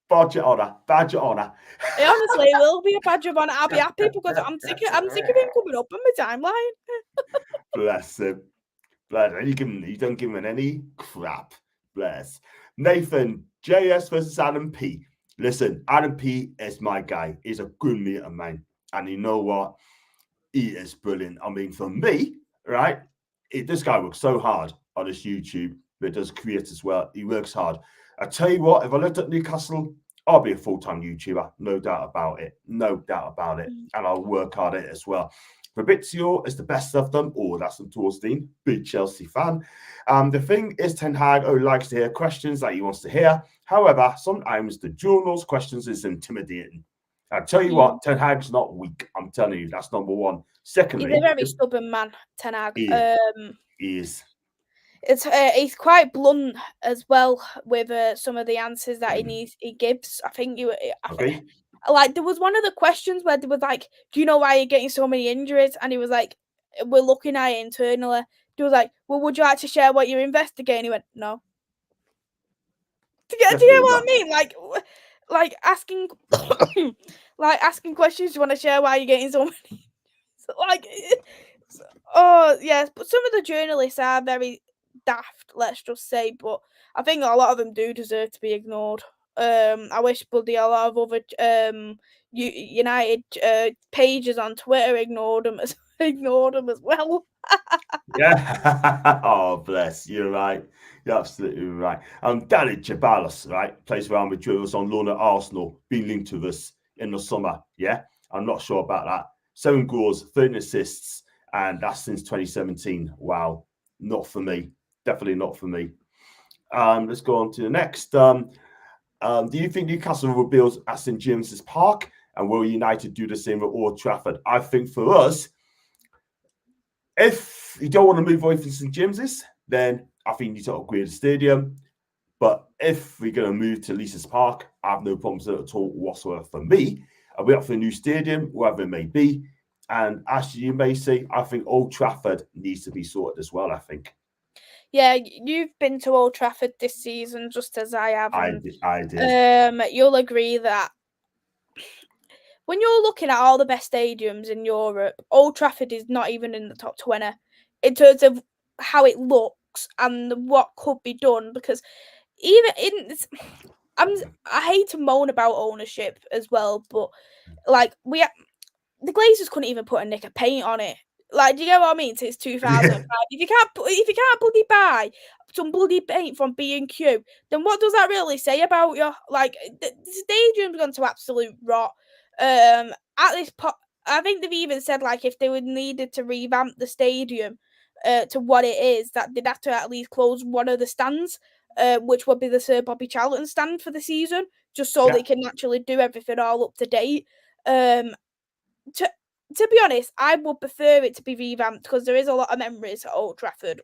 Badge honor, badge honor. Honestly, it will be a badge of honor. I'll be happy because I'm sick of him coming up on my timeline. Bless him. Bless. You don't give him any crap. Bless. Nathan, JS versus Adam P. Listen, Adam P is my guy. He's a good mate of mine. And you know what? He is brilliant. I mean, for me, right? This guy works so hard on his YouTube, but does create as well. He works hard. I tell you what, if I lived at Newcastle, I'll be a full-time YouTuber. No doubt about it. No doubt about it. And I'll work hard at it as well. Fabrizio is the best of them. Oh, that's from Torstein, big Chelsea fan. The thing is, Ten Hag likes to hear questions that he wants to hear. However, sometimes the journal's questions is intimidating. I tell you what, Ten Hag's not weak. I'm telling you, that's number one. Secondly, he's a very stubborn man, Ten Hag. He is. He's quite blunt as well with some of the answers that he gives. I think like there was one of the questions where they was like, "Do you know why you're getting so many injuries?" And he was like, "We're looking at it internally." He was like, "Well, would you like to share what you're investigating?" He went, "No." Do you know what I mean? Like asking, like asking questions. Do you want to share why you're getting so many? Like, oh yes, but some of the journalists are very daft. Let's just say, but I think a lot of them do deserve to be ignored. I wish bloody a lot of other United pages on Twitter ignored them as well. Yeah. Oh, bless. You're right. You're absolutely right. Danny Ceballos, right, plays around with us on loan at Arsenal, being linked to us in the summer. Yeah, I'm not sure about that. 7 goals, 13 assists, and that's since 2017. Wow, not for me. Definitely not for me. Let's go on to the next. Do you think Newcastle will build at St James's Park, and will United do the same at Old Trafford? I think for us, if you don't want to move away from St James's, then I think you need to upgrade the stadium. But if we're going to move to Lees's Park, I have no problems at all whatsoever for me. I'll be up for a new stadium, wherever it may be. And as you may say, I think Old Trafford needs to be sorted as well, I think. Yeah, you've been to Old Trafford this season, just as I have. I did. You'll agree that when you're looking at all the best stadiums in Europe, Old Trafford is not even in the top 20 in terms of how it looks and what could be done. Because even I hate to moan about ownership as well, but like the Glazers couldn't even put a nick of paint on it. Like, do you get what I mean? Since 2005, if you can't bloody buy some bloody paint from B&Q, then what does that really say about you? Like, the stadium's gone to absolute rot. At this I think they've even said like if they would needed to revamp the stadium to what it is, that they'd have to at least close one of the stands, which would be the Sir Bobby Charlton stand for the season, just so they can actually do everything all up to date. To be honest, I would prefer it to be revamped because there is a lot of memories at Old Trafford.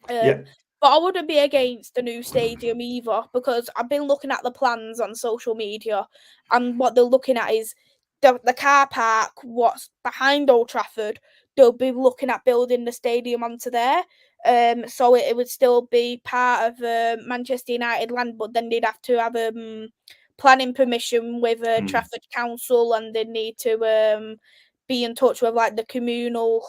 But I wouldn't be against the new stadium either, because I've been looking at the plans on social media, and what they're looking at is the car park, what's behind Old Trafford. They'll be looking at building the stadium onto there. So it would still be part of Manchester United land, but then they'd have to have planning permission with Trafford Council, and they need to be in touch with like the communal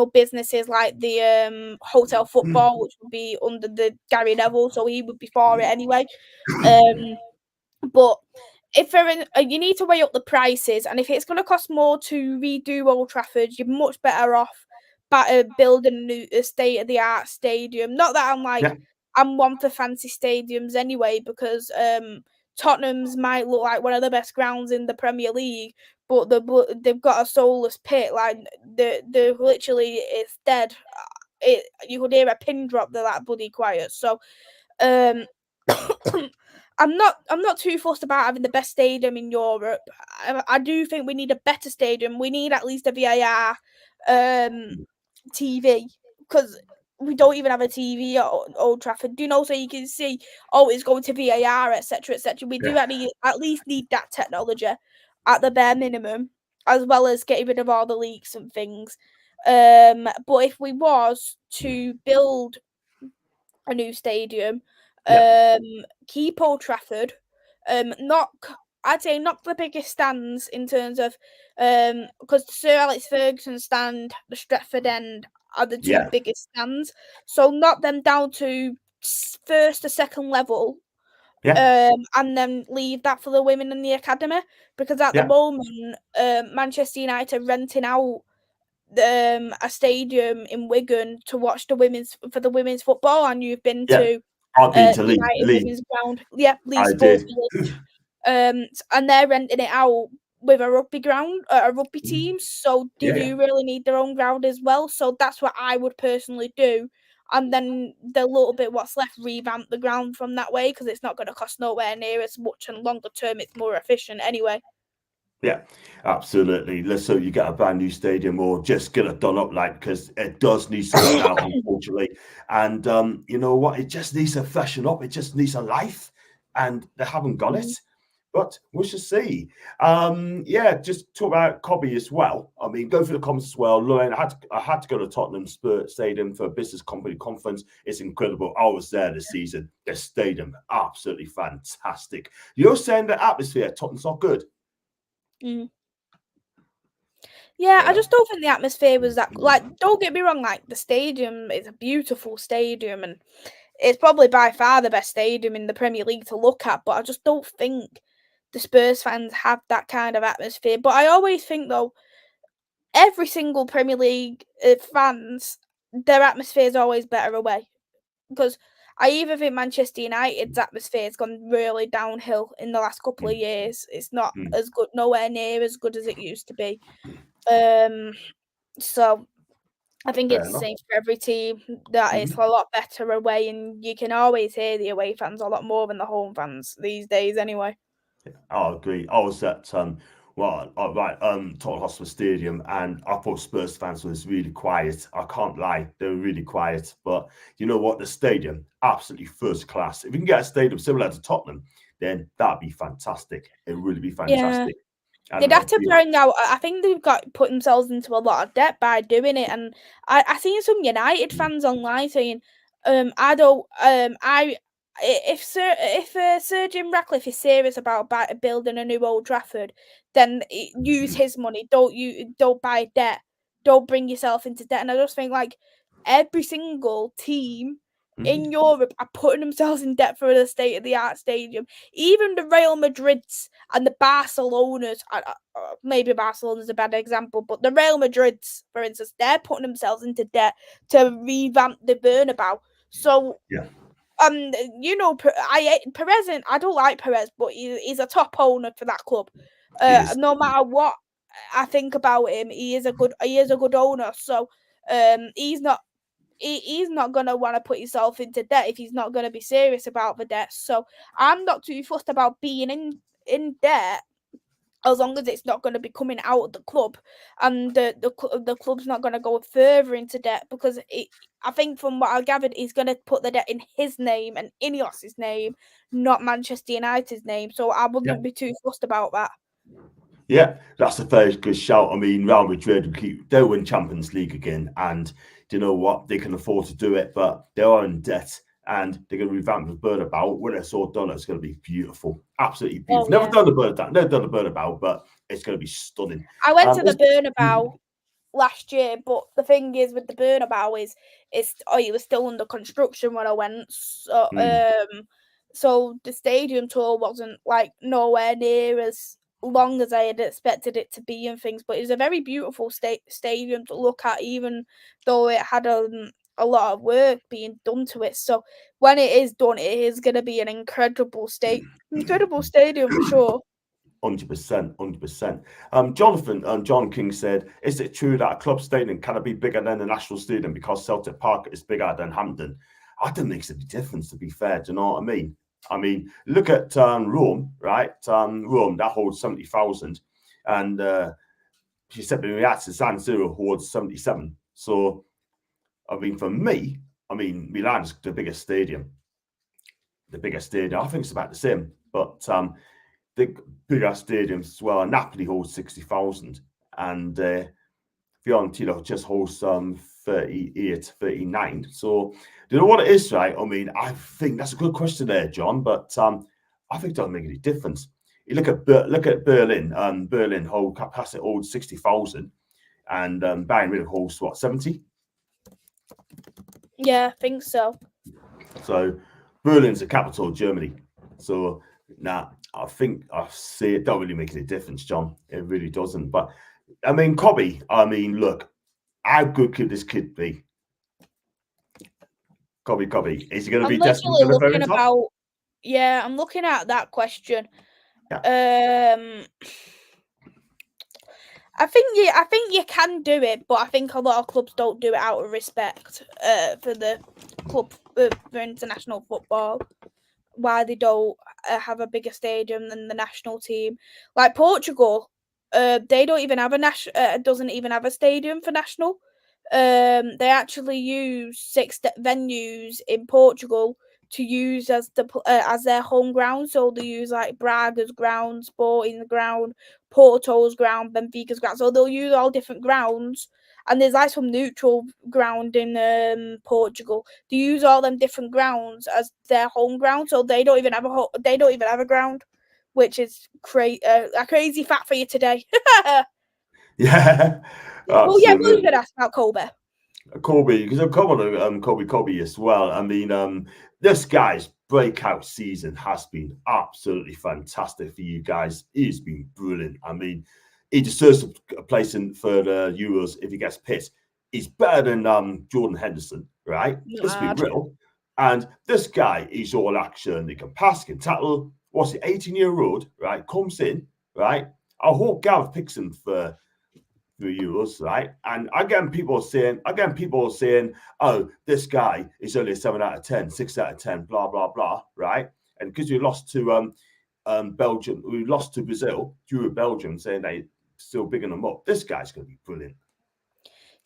businesses, like the Hotel Football, which would be under the Gary Neville, so he would be for it anyway. But if you need to weigh up the prices, and if it's going to cost more to redo Old Trafford, you're much better off building a state-of-the-art stadium. Not that I'm one for fancy stadiums anyway, because Tottenham's might look like one of the best grounds in the Premier League, but they've got a soulless pit. Like the literally it's dead. You could hear a pin drop. They're that bloody quiet. So, I'm not too fussed about having the best stadium in Europe. I do think we need a better stadium. We need at least a VAR TV, because we don't even have a TV at Old Trafford. Do you know, so you can see, it's going to VAR, etc., etc. We do at least need that technology at the bare minimum, as well as getting rid of all the leaks and things. But if we was to build a new stadium, keep Old Trafford, I'd say not the biggest stands in terms of because the Sir Alex Ferguson stand, the Stretford end are the two biggest stands, so knock them down to first or second level, and then leave that for the women in the academy, because at the moment Manchester United renting out a stadium in Wigan to watch the women's football, and you've been to I've been to United Lee. Women's Ground, Lee I Sports did. Village, and they're renting it out with a rugby ground, a rugby team. So they do really need their own ground as well. So that's what I would personally do, and then the little bit what's left, revamp the ground from that way, because it's not going to cost nowhere near as much, and longer term it's more efficient anyway. Yeah, absolutely. Let's hope you get a brand new stadium, or just get it done up, like, because it does need sorting out, unfortunately. And you know what? It just needs to freshen up. It just needs a life, and they haven't got it. But we shall see. Just talk about Cobby as well. I mean, go through the comments as well. Lauren, I had to go to Tottenham Stadium for a business company conference. It's incredible. I was there this season. The stadium, absolutely fantastic. You're saying the atmosphere at Tottenham's not good? Yeah, I just don't think the atmosphere was that. Like, don't get me wrong, like, the stadium is a beautiful stadium, and it's probably by far the best stadium in the Premier League to look at, but I just don't think the Spurs fans have that kind of atmosphere. But I always think, though, every single Premier League fans, their atmosphere is always better away. Because I even think Manchester United's atmosphere has gone really downhill in the last couple of years. It's not as good, nowhere near as good as it used to be. So I think it's the same for every team, that it's a lot better away, and you can always hear the away fans a lot more than the home fans these days anyway. I agree. I was at Tottenham Hotspur Stadium, and I thought Spurs fans was really quiet. I can't lie, they were really quiet. But you know what? The stadium, absolutely first class. If we can get a stadium similar to Tottenham, then that'd be fantastic. It would really be fantastic. They'd have to bring out. I think they've got put themselves into a lot of debt by doing it, and I seen some United fans online saying, I don't, if Sir Jim Ratcliffe is serious about building a new Old Trafford, then use his money. Don't buy debt. Don't bring yourself into debt. And I just think, like, every single team in Europe are putting themselves in debt for the state-of-the-art stadium. Even the Real Madrids and the Barcelonas, maybe Barcelona's a bad example, but the Real Madrids, for instance, they're putting themselves into debt to revamp the Bernabeu. So, you know, Perez, I don't like Perez, but he's a top owner for that club. No matter what I think about him, he is a good owner. So, he's not going to want to put himself into debt if he's not going to be serious about the debt. So I'm not too fussed about being in debt, as long as it's not going to be coming out of the club, and the club's not going to go further into debt, because I think from what I gathered, he's going to put the debt in his name and Ineos's name, not Manchester United's name. So I wouldn't be too fussed about that. Yeah, that's a very good shout. I mean, Real Madrid they'll win Champions League again, and do you know what? They can afford to do it, but they are in debt, and they're going to revamp the Bernabeu. When it's all done, it's going to be beautiful, absolutely beautiful. Never done the Bernabeu, but it's going to be stunning. I went to the Bernabeu last year, but the thing is with the Bernabeu is it was still under construction when I went. So the stadium tour wasn't like nowhere near as long as I had expected it to be and things, but it was a very beautiful stadium to look at, even though it had a lot of work being done to it. So when it is done, it is going to be an incredible stadium for sure. 100%, 100%. Jonathan, John King said, is it true that a club stadium cannot be bigger than the national stadium because Celtic Park is bigger than Hampden? I don't think it's a difference, to be fair. Do you know what I mean? I mean, look at Rome, right? Rome, that holds 70,000. And Giuseppe Meazza San Siro holds 77. So, I mean, for me, I mean, Milan's the biggest stadium. The biggest stadium. I think it's about the same. But the bigger stadiums as well. Napoli holds 60,000. And Fiorentina just holds 38, 39. So, do you know what it is, right? I mean, I think that's a good question there, John. But I think it doesn't make any difference. You look at Berlin. Berlin hold capacity holds 60,000, and Bayern Munich holds what, 70? Yeah, I think so. So Berlin's the capital of Germany. So I think I see it don't really make any difference, John. It really doesn't. But I mean, Cobby. I mean, look, how good could this kid be? Cobby. Is he going to be destined for the very top? Yeah, I'm looking at that question. Yeah. I think you can do it, but I think a lot of clubs don't do it out of respect for the club for international football. Why they don't have a bigger stadium than the national team, like Portugal, they don't even have doesn't even have a stadium for national. They actually use 6 venues in Portugal to use as their home ground. So they use like Braga's ground, Sporting's ground, Porto's ground, Benfica's ground. So they'll use all different grounds. And there's like some neutral ground in Portugal. They use all them different grounds as their home ground, so they don't even have a ground, which is a crazy fact for you today. Yeah. Oh yeah, what are you gonna ask about Kobe? Kobe, because I've come on Kobe as well. I mean, this guy's breakout season has been absolutely fantastic for you guys. He's been brilliant. I mean, he deserves a place in for the Euros if he gets picked. He's better than Jordan Henderson, right? Let's be real. And this guy, he's all action. He can pass, he can tackle. What's he, 18-year-old, right? Comes in, right? I hope Gareth picks him for Euros, right? And again, people saying, oh, this guy is only a 7 out of 10, 6 out of 10, blah, blah, blah, right? And because we lost to Belgium, we lost to Brazil, through Belgium, saying they still bigging them up. This guy's going to be brilliant.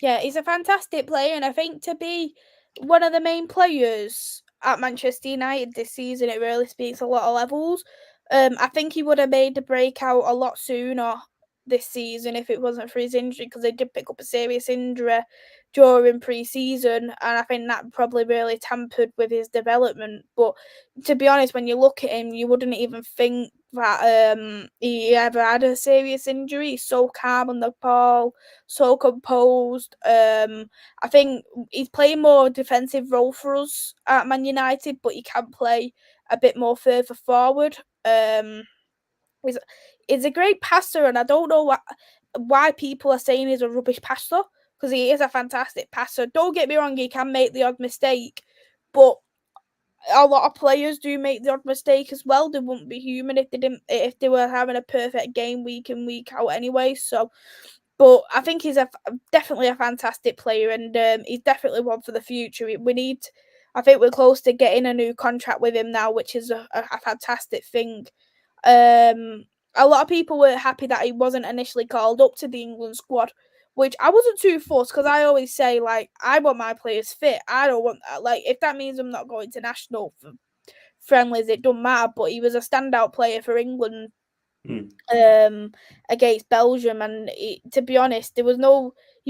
Yeah, he's a fantastic player, and I think to be one of the main players at Manchester United this season, it really speaks a lot of levels. I think he would have made the breakout a lot sooner this season if it wasn't for his injury, because they did pick up a serious injury during pre-season, and I think that probably really tampered with his development. But to be honest, when you look at him, you wouldn't even think that he ever had a serious injury. He's so calm on the ball, so composed. I think he's playing more defensive role for us at Man United, but he can play a bit more further forward. He's a great passer, and I don't know why people are saying he's a rubbish passer, because he is a fantastic passer. Don't get me wrong, he can make the odd mistake, but a lot of players do make the odd mistake as well. They wouldn't be human if they were having a perfect game week in, week out anyway. So, but I think he's definitely a fantastic player, and he's definitely one for the future. I think we're close to getting a new contract with him now, which is a fantastic thing. A lot of people were happy that he wasn't initially called up to the England squad, which I wasn't too fussed, because I always say, like, I want my players fit. I don't want that. Like, if that means I'm not going to national friendlies, it doesn't matter. But he was a standout player for England against Belgium, and to be honest, he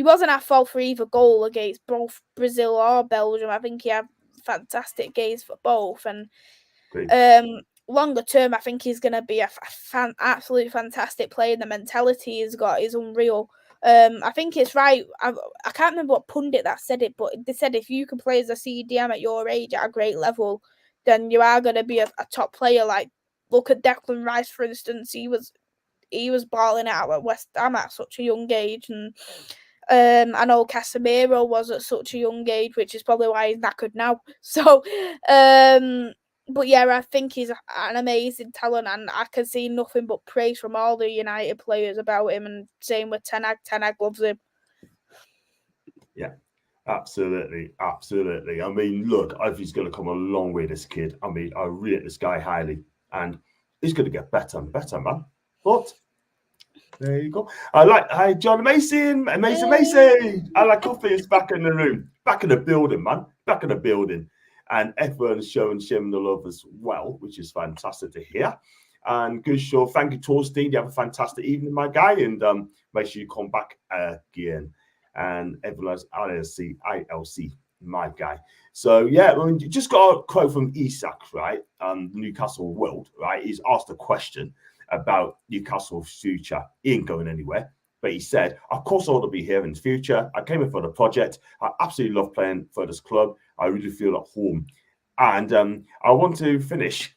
wasn't at fault for either goal against both Brazil or Belgium. I think he had fantastic games for both, and longer term, I think he's going to be a absolutely fantastic player. The mentality he's got is unreal. I think it's right. I can't remember what pundit that said it, but they said if you can play as a CDM at your age at a great level, then you are going to be a top player. Like, look at Declan Rice, for instance. He was balling out at West Ham at such a young age, and I know Casemiro was at such a young age, which is probably why he's knackered now. So, but yeah, I think he's an amazing talent, and I can see nothing but praise from all the United players about him, and same with Ten Hag. Ten Hag loves him. Yeah, absolutely, absolutely. I mean, look, I think he's going to come a long way, this kid. I mean, I rate this guy highly, and he's going to get better and better, man. But there you go. Hi, John Mason, Macy. I like coffee is back in the room, back in the building, man, back in the building. And everyone's showing Shim the love as well, which is fantastic to hear. And good show. Thank you, Torstein. You have a fantastic evening, my guy. And make sure you come back again. And everyone else, ILC, my guy. So, yeah, I mean, you just got a quote from Isak, right? Newcastle World, right? He's asked a question about Newcastle's future. He ain't going anywhere. But he said, of course I want to be here in the future. I came in for the project. I absolutely love playing for this club. I really feel at home. And I want to finish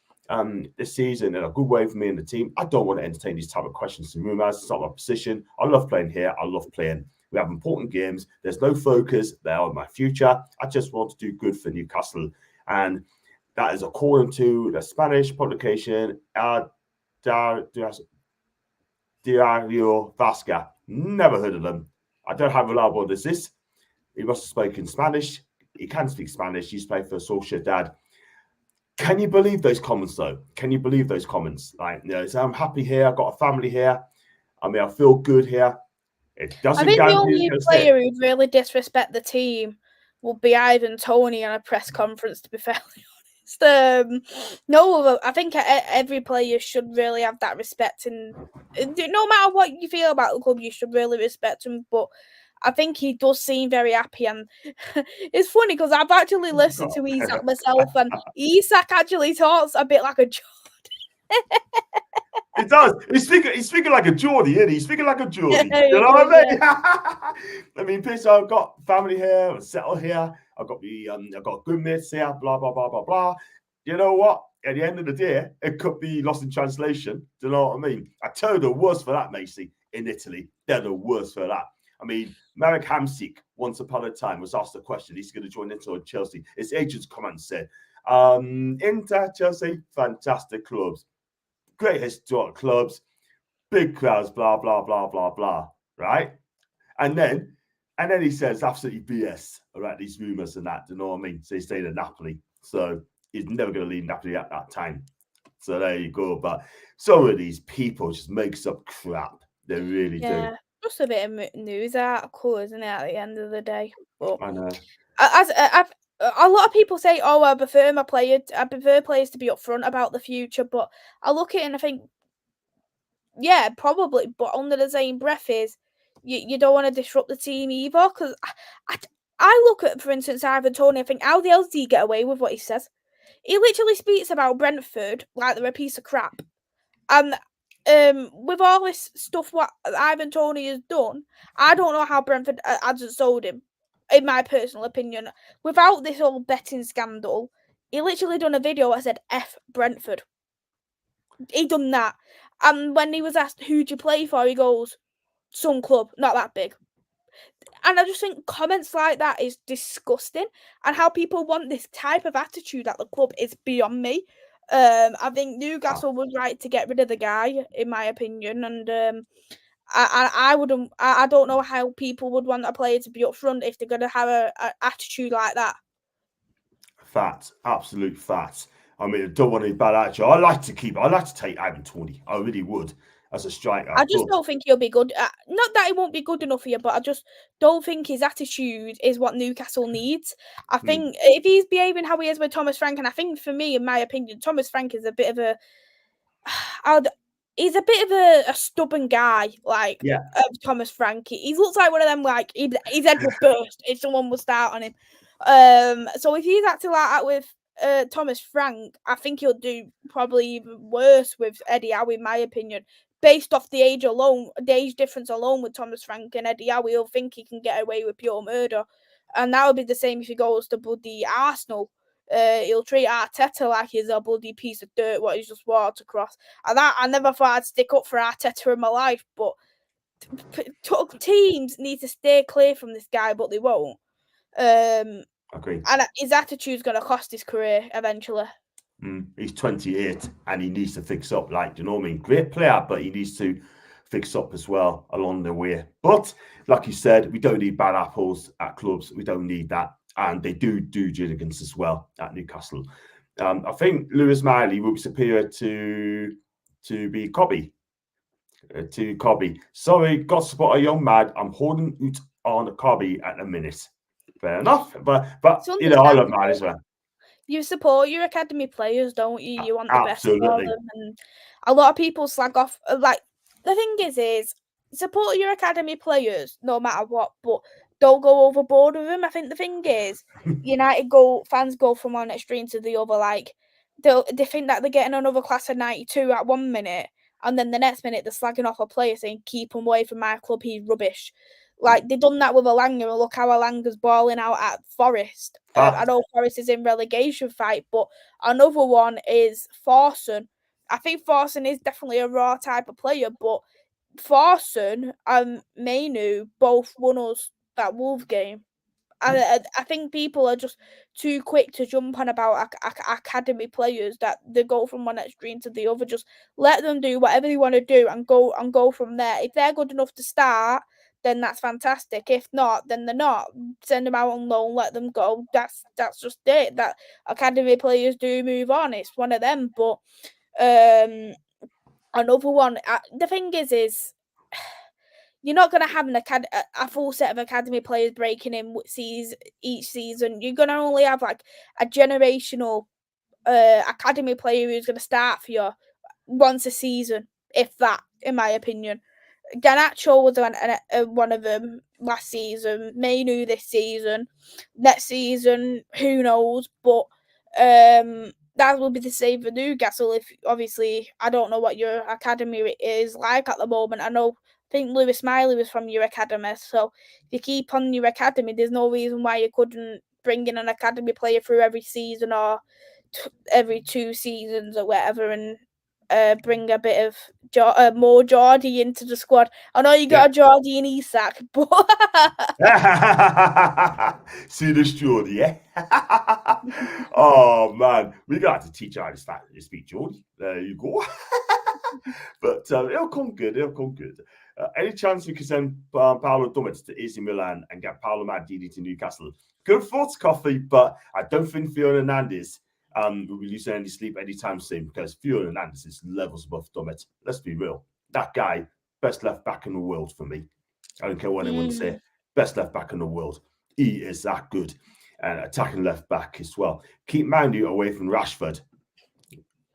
this season in a good way for me and the team. I don't want to entertain these type of questions and rumours. It's not my position. I love playing here. I love playing. We have important games. There's no focus there on my future. I just want to do good for Newcastle. And that is according to the Spanish publication Diario Vasca. Never heard of them. I don't have reliable this is. He must have spoken Spanish. He can speak Spanish. He's played for Sociedad. Can you believe those comments, though? Can you believe those comments? Like, you know, so I'm happy here. I've got a family here. I mean, I feel good here. It doesn't. I think the only player who'd really disrespect the team would be Ivan Toney on a press conference, to be fairly honest. No, I think every player should really have that respect, and no matter what you feel about the club, you should really respect him. But I think he does seem very happy, and it's funny because I've actually listened to Isak myself, and Isak actually talks a bit like a It does. He's speaking like a Geordie, isn't he? He's speaking like a Geordie. You know what I mean? I mean, Piss, I've got family here, I'm settled here. I've got good mates here, blah, blah, blah, blah, blah. You know what? At the end of the day, it could be lost in translation. Do you know what I mean? I tell you the worst for that, Maisy, in Italy. They're the worst for that. I mean, Marek Hamsik, once upon a time, was asked a question. He's going to join Inter Chelsea. His agents come and said, Inter, Chelsea, fantastic clubs. Great historic clubs, big crowds, blah, blah, blah, blah, blah, right? And then he says absolutely BS about these rumours and that, do you know what I mean? So he stayed at Napoli. So he's never going to leave Napoli at that time. So there you go. But some of these people just makes up crap. They really do. Just a bit of news article, isn't it, at the end of the day? But I know. A lot of people say, "Oh, I prefer players to be upfront about the future," but I look at it and I think, yeah, probably, but under the same breath is you don't want to disrupt the team either. Because I look at, for instance, Ivan Toney. I think, how the hell does he get away with what he says? He literally speaks about Brentford like they're a piece of crap, and with all this stuff what Ivan Toney has done, I don't know how Brentford hasn't sold him. In my personal opinion, without this whole betting scandal, he literally done a video that said F Brentford. He done that. And when he was asked who'd you play for, he goes, some club, not that big. And I just think comments like that is disgusting. And how people want this type of attitude at the club is beyond me. I think Newcastle was right to get rid of the guy, in my opinion. And I don't know how people would want a player to be up front if they're going to have an attitude like that. Facts, absolute facts. I mean, I don't want any bad attitude. I like to take Ivan Toney. I really would as a striker. I just don't think he'll be good. Not that he won't be good enough for you, but I just don't think his attitude is what Newcastle needs. I think if he's behaving how he is with Thomas Frank, and I think for me, in my opinion, Thomas Frank is a bit of a he's a bit of a stubborn guy, like Thomas Frank. He looks like one of them, like his head would burst if someone would start on him. So if he's acting like that with Thomas Frank, I think he'll do probably even worse with Eddie Howe, in my opinion. Based off the age difference alone with Thomas Frank and Eddie Howe, he'll think he can get away with pure murder. And that would be the same if he goes to bloody Arsenal. He'll treat Arteta like he's a bloody piece of dirt what he's just walked across. And that I never thought I'd stick up for Arteta in my life, but teams need to stay clear from this guy, but they won't. Agree. And his attitude's going to cost his career eventually. He's 28 and he needs to fix up. Like, you know what I mean? Great player, but he needs to fix up as well along the way. But like you said, we don't need bad apples at clubs. We don't need that. And they do diligence as well at Newcastle. I think Lewis Miley will be superior to be Cobby. To Cobby. Sorry, got to support a young man. I'm holding it on Cobby at the minute. Fair enough. But you know, I love Miley as well. You support your academy players, don't you? You want the best for Absolutely. them. And a lot of people slag off. Like, the thing is support your academy players no matter what, but don't go overboard with them. I think the thing is, fans go from one extreme to the other. Like, they think that they're getting another class of 92 at 1 minute, and then the next minute they're slagging off a player saying, keep him away from my club, he's rubbish. Like, they done that with Alanga, and look how Alanga's balling out at Forest. I know Forest is in relegation fight, but another one is Forson. I think Forson is definitely a raw type of player, but Forson and Mainoo both won us that Wolves game. I think people are just too quick to jump on about academy players that they go from one extreme to the other. Just let them do whatever they want to do and go from there. If they're good enough to start, then that's fantastic. If not, then they're not. Send them out on loan, let them go. That's just it. That academy players do move on. It's one of them. But another one. The thing is you're not going to have a full set of academy players breaking in each season. You're going to only have like a generational academy player who's going to start for you once a season, if that, in my opinion. Garnacho was one of them last season. Mainoo this season. Next season, who knows? But that will be the same for Newcastle. If obviously, I don't know what your academy is like at the moment. I think Lewis Miley was from your academy. So if you keep on your academy, there's no reason why you couldn't bring in an academy player through every season or every 2 seasons or whatever, and bring a bit of more Geordie into the squad. I know you got a Geordie and Isak, but see this Geordie, yeah? Oh man, we got to teach how to speak Geordie. There you go. But it'll come good. It'll come good. Any chance we can send Paolo Dummett to AC Milan and get Paolo Maldini to Newcastle? Good thoughts, Coffee, but I don't think Theo Hernandez will be losing any sleep anytime soon because Theo Hernandez is levels above Dummett. Let's be real. That guy, best left back in the world for me. I don't care what anyone say. Best left back in the world. He is that good. And attacking left back as well. Keep Mainoo away from Rashford.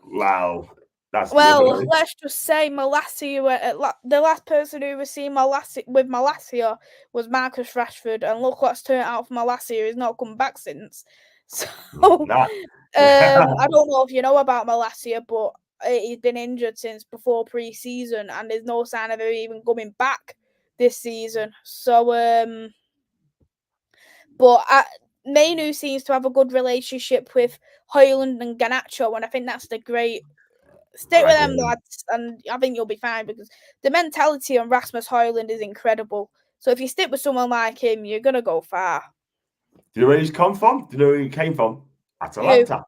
Wow. Let's just say Malacia. The last person who was seen with Malacia was Marcus Rashford, and look what's turned out for Malacia. He's not come back since. So I don't know if you know about Malacia, but he's been injured since before pre-season, and there's no sign of him even coming back this season. So, Mainoo seems to have a good relationship with Højlund and Garnacho, and I think that's the great. Stick with them, lads, and I think you'll be fine because the mentality on Rasmus Højlund is incredible. So if you stick with someone like him, you're going to go far. Do you know where he's come from? Do you know where he came from? Atalanta.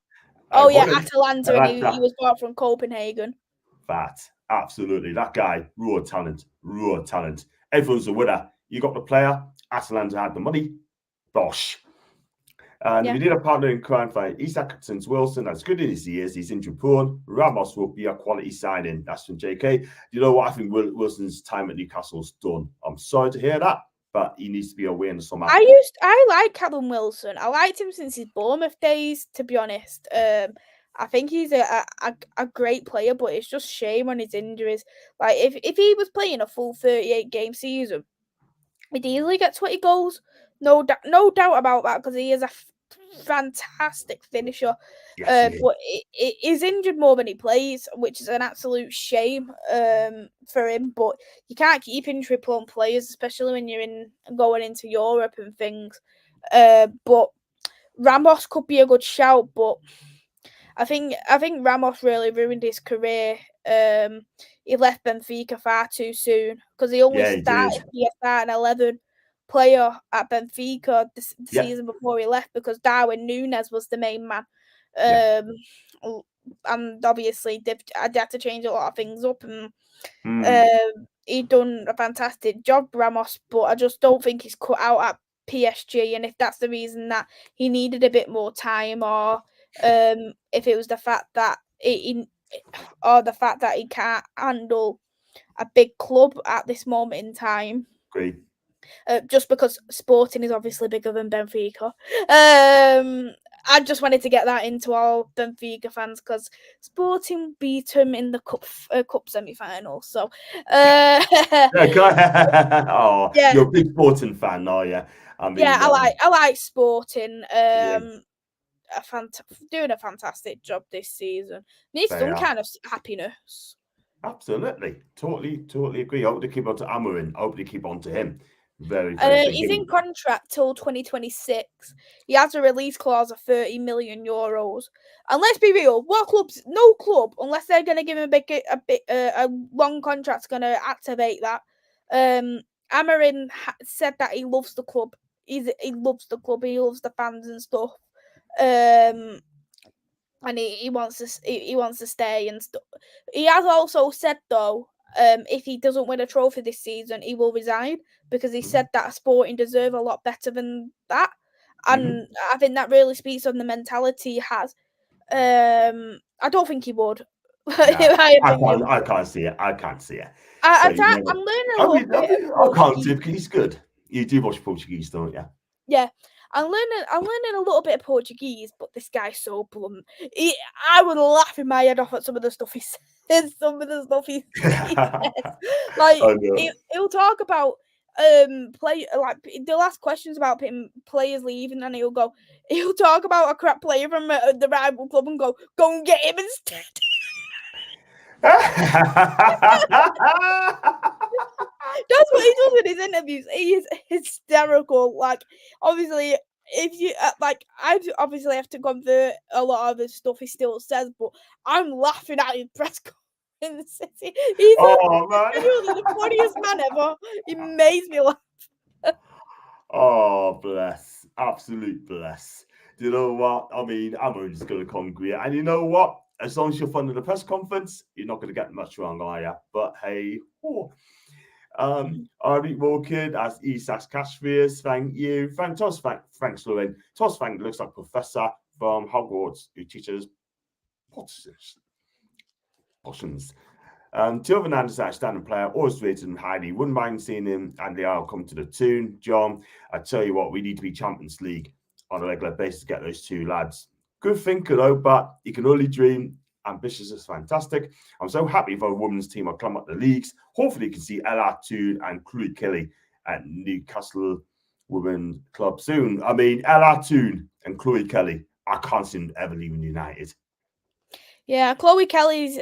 Oh, yeah, Atalanta, and he was bought from Copenhagen. That, absolutely. That guy, raw talent. Everyone's a winner. You got the player, Atalanta had the money, bosh. And we did a partner in crime fight. Isak and Wilson, as good as he is, he's injury prone. Ramos will be a quality signing. That's from JK. You know what? I think Wilson's time at Newcastle's done. I'm sorry to hear that, but he needs to be away in the summer. I like Callum Wilson. I liked him since his Bournemouth days, to be honest. I think he's a great player, but it's just shame on his injuries. Like, if he was playing a full 38-game season, he'd easily get 20 goals. No doubt about that, because he is a fantastic finisher. But he's injured more than he plays, which is an absolute shame for him. But you can't keep injury prone players, especially when you're going into Europe and things. But Ramos could be a good shout, but I think Ramos really ruined his career he left Benfica far too soon because he only Yeah, he did. started he started 11 player at Benfica the Yeah. season before he left because Darwin Núñez was the main man. Yeah. And obviously I'd had to change a lot of things up, and Mm, he'd done a fantastic job, Ramos, but I just don't think he's cut out at PSG. And if that's the reason that he needed a bit more time, or if it was the fact that or the fact that he can't handle a big club at this moment in time, agree. just because Sporting is obviously bigger than Benfica. I just wanted to get that into all Benfica fans because Sporting beat him in the cup semi-final. So, Yeah. Yeah, go ahead. Oh, yeah, you're a big Sporting fan, are you? I yeah, mean, I like Sporting. yeah, Doing a fantastic job this season. Needs they some are. kind of happiness. Absolutely. Totally agree. I hope they keep on to Amarin. I hope they keep on to him. Very He's in thinking. contract till 2026. He has a release clause of 30 million euros. And let's be real, what clubs? No club, unless they're going to give him a long contract's going to activate that. Amarin said that he loves the club. He loves the club. He loves the fans and stuff. And he wants to stay and stuff. He has also said though, if he doesn't win a trophy this season, he will resign because he said that Sporting deserve a lot better than that, Mm-hmm. and I think that really speaks on the mentality he has. I don't think he would, Nah, in my opinion. I can't see it. I can't see it. So I, you never. I'm learning a little bit of I can't see Portuguese. it because he's good. You do watch Portuguese, don't you? Yeah, I'm learning a little bit of Portuguese, but this guy's so blunt. I would laugh in my head off at some of the stuff he says. Some of the stuff he says. Like Oh no. he'll talk about play like the last questions about him players leaving, and he'll talk about a crap player from the rival club and go and get him instead. That's what he does in his interviews. He is hysterical. Like, obviously, if you I obviously have to convert a lot of the stuff he still says, but I'm laughing at his press conference in the city. He's Oh genuinely the funniest man man. ever. He makes me laugh. Oh, bless. Absolute bless. Do you know what? I mean, I'm only just going to congregate. And you know what? As long as you're funding the press conference, you're not going to get much wrong, are you? But hey, oh. Arby Walker as Isak Cashfiers, thank you. Thanks, Lewin. Tos Frank looks like Professor from Hogwarts who teaches potions. Teo Fernandez is an outstanding player, always rated him highly. Wouldn't mind seeing him and the Isle come to the tune. John, I tell you what, we need to be Champions League on a regular basis to get those two lads. Good thinker though, but you can only dream. Ambitious is fantastic. I'm so happy for a women's team will climb up the leagues. Hopefully, you can see Ella Toon and Chloe Kelly at Newcastle Women's Club soon. I mean, Ella Toon and Chloe Kelly, I can't see them ever leaving United. Yeah, Chloe Kelly's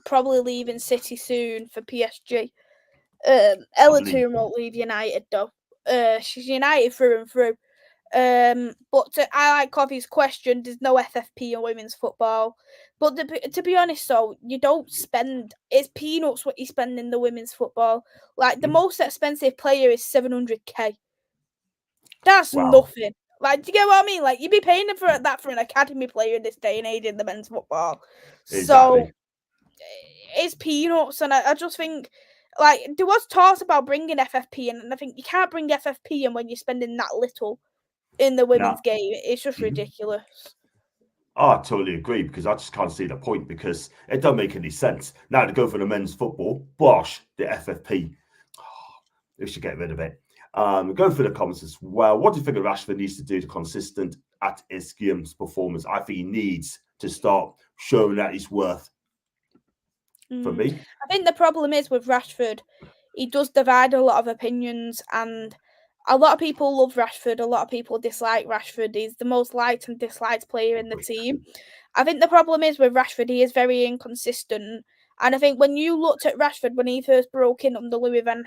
probably leaving City soon for PSG. Ella Toon won't leave United though. She's United through and through. But I like Coffee's question. There's no FFP in women's football. But to be honest, though, you don't spend. It's peanuts what you spend in the women's football. Like the most expensive player is 700k. That's nothing. Like, do you get what I mean? Like, you'd be paying for that for an academy player in this day and age in the men's football. Exactly. So it's peanuts, and I just think. Like, there was talks about bringing FFP in, and I think you can't bring FFP in when you're spending that little in the women's game. It's just ridiculous. Oh, I totally agree because I just can't see the point because it doesn't make any sense. Now to go for the men's football, bosh, the FFP. Oh, they should get rid of it. Go for the comments as well. What do you think Rashford needs to do to consistent at his games performance? I think he needs to start showing that he's worth. For me, I think the problem is with Rashford, he does divide a lot of opinions, and a lot of people love Rashford, a lot of people dislike Rashford. He's the most liked and disliked player in the team. I think the problem is with Rashford, he is very inconsistent. And I think when you looked at Rashford when he first broke in under Louis van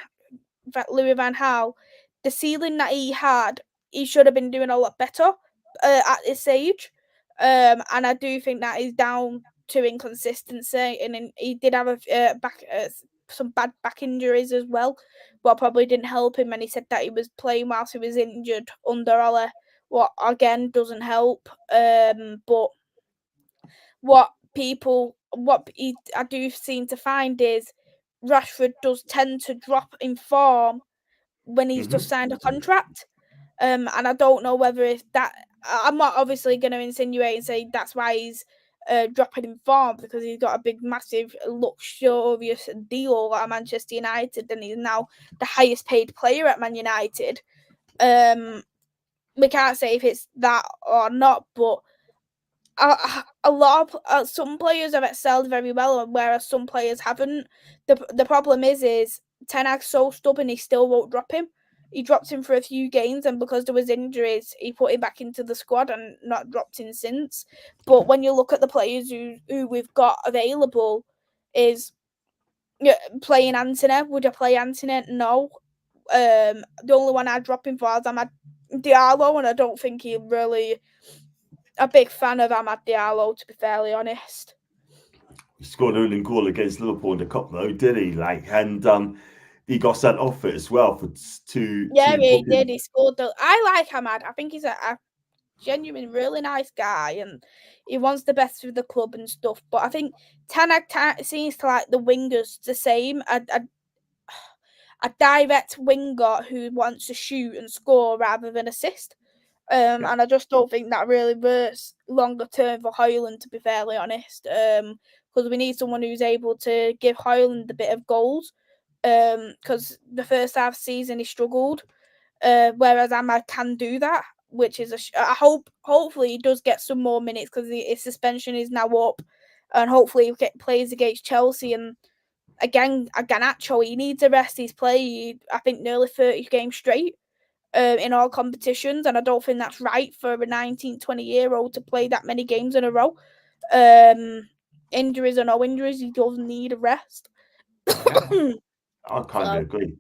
Gaal, the ceiling that he had, he should have been doing a lot better at this age. And I do think that is down to inconsistency, and he did have some bad back injuries as well, what probably didn't help him. And he said that he was playing whilst he was injured under Ole, what again doesn't help. But what I do seem to find is Rashford does tend to drop in form when he's just signed a contract. And I don't know whether if that. I'm not obviously going to insinuate and say that's why he's dropping in form, because he's got a big, massive, luxurious deal at Manchester United, and he's now the highest paid player at Man United. We can't say if it's that or not, but a lot of some players have excelled very well, whereas some players haven't. The problem is Ten Hag's so stubborn, he still won't drop him. He dropped him for a few games, and because there was injuries, he put him back into the squad and not dropped him since. But when you look at the players who we've got available, is playing Anthony. Would I play Anthony? No. The only one I'd drop him for is Amad Diallo, and I don't think he really a big fan of Amad Diallo, to be fairly honest. He scored an early goal against Liverpool in the cup, though, did he? And he got sent off for it as well for two. Yeah, he did. He scored. I like Amad. I think he's a genuine, really nice guy, and he wants the best for the club and stuff. But I think Ten Hag seems to like the wingers the same. A direct winger who wants to shoot and score rather than assist. And I just don't think that really works longer term for Højlund, to be fairly honest. Because we need someone who's able to give Højlund a bit of goals. Because the first half season he struggled, whereas Amad can do that, which is hopefully he does get some more minutes, because his suspension is now up, and hopefully he plays against Chelsea. And again, Garnacho, he needs a rest. He's played, I think, nearly 30 games straight. In all competitions, and I don't think that's right for a 19, 20-year-old to play that many games in a row. Injuries or no injuries, he does need a rest. Yeah, I kind of agree.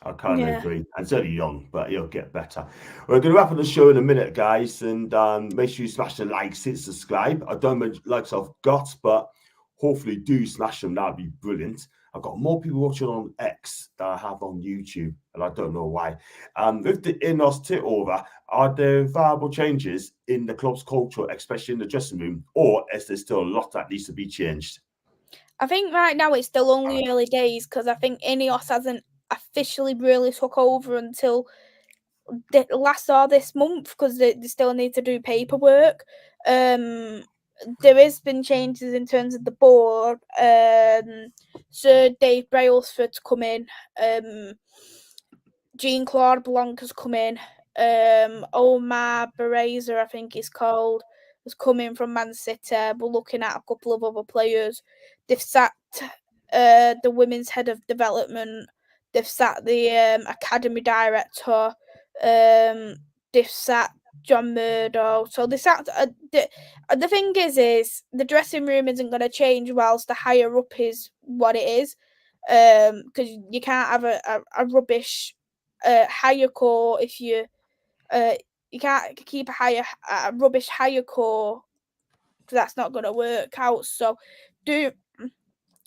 And he's only young, but he'll get better. We're going to wrap up the show in a minute, guys, and make sure you smash the likes, hit subscribe. I don't know how many likes I've got, but hopefully do smash them. That'd be brilliant. I've got more people watching on X than I have on YouTube, and I don't know why. With the Ineos takeover, are there viable changes in the club's culture, especially in the dressing room, or is there still a lot that needs to be changed? I think right now it's still only early days, because I think Ineos hasn't officially really took over until last or this month, because they still need to do paperwork. There has been changes in terms of the board. Sir Dave Brailsford's come in. Jean-Claude Blanc has come in. Omar Bereza, I think he's called, has come in from Man City. We're looking at a couple of other players. They've sacked the women's head of development. They've sacked the academy director. They've sacked John Murdo. So they sacked. The thing is the dressing room isn't going to change whilst the higher up is what it is. Because you can't have a rubbish higher core if you can't keep a rubbish higher core, because that's not going to work out. So do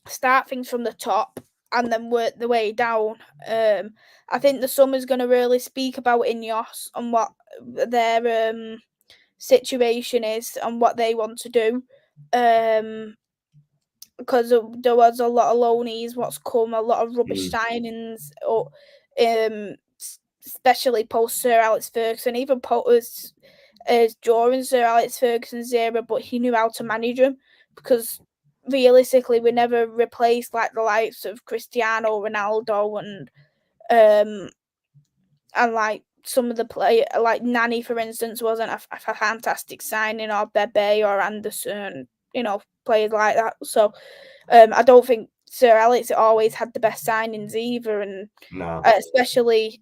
start things from the top and then work the way down. I think the summer's going to really speak about Ineos and what their situation is and what they want to do. Because there was a lot of loanies, what's come, a lot of rubbish signings, or especially post Sir Alex Ferguson, even post during Sir Alex Ferguson's era, but he knew how to manage them, because realistically we never replaced like the likes of Cristiano Ronaldo and like some of the play, like Nani for instance wasn't a fantastic signing, or Bebe or Anderson, players like that. So I don't think Sir Alex always had the best signings either, and especially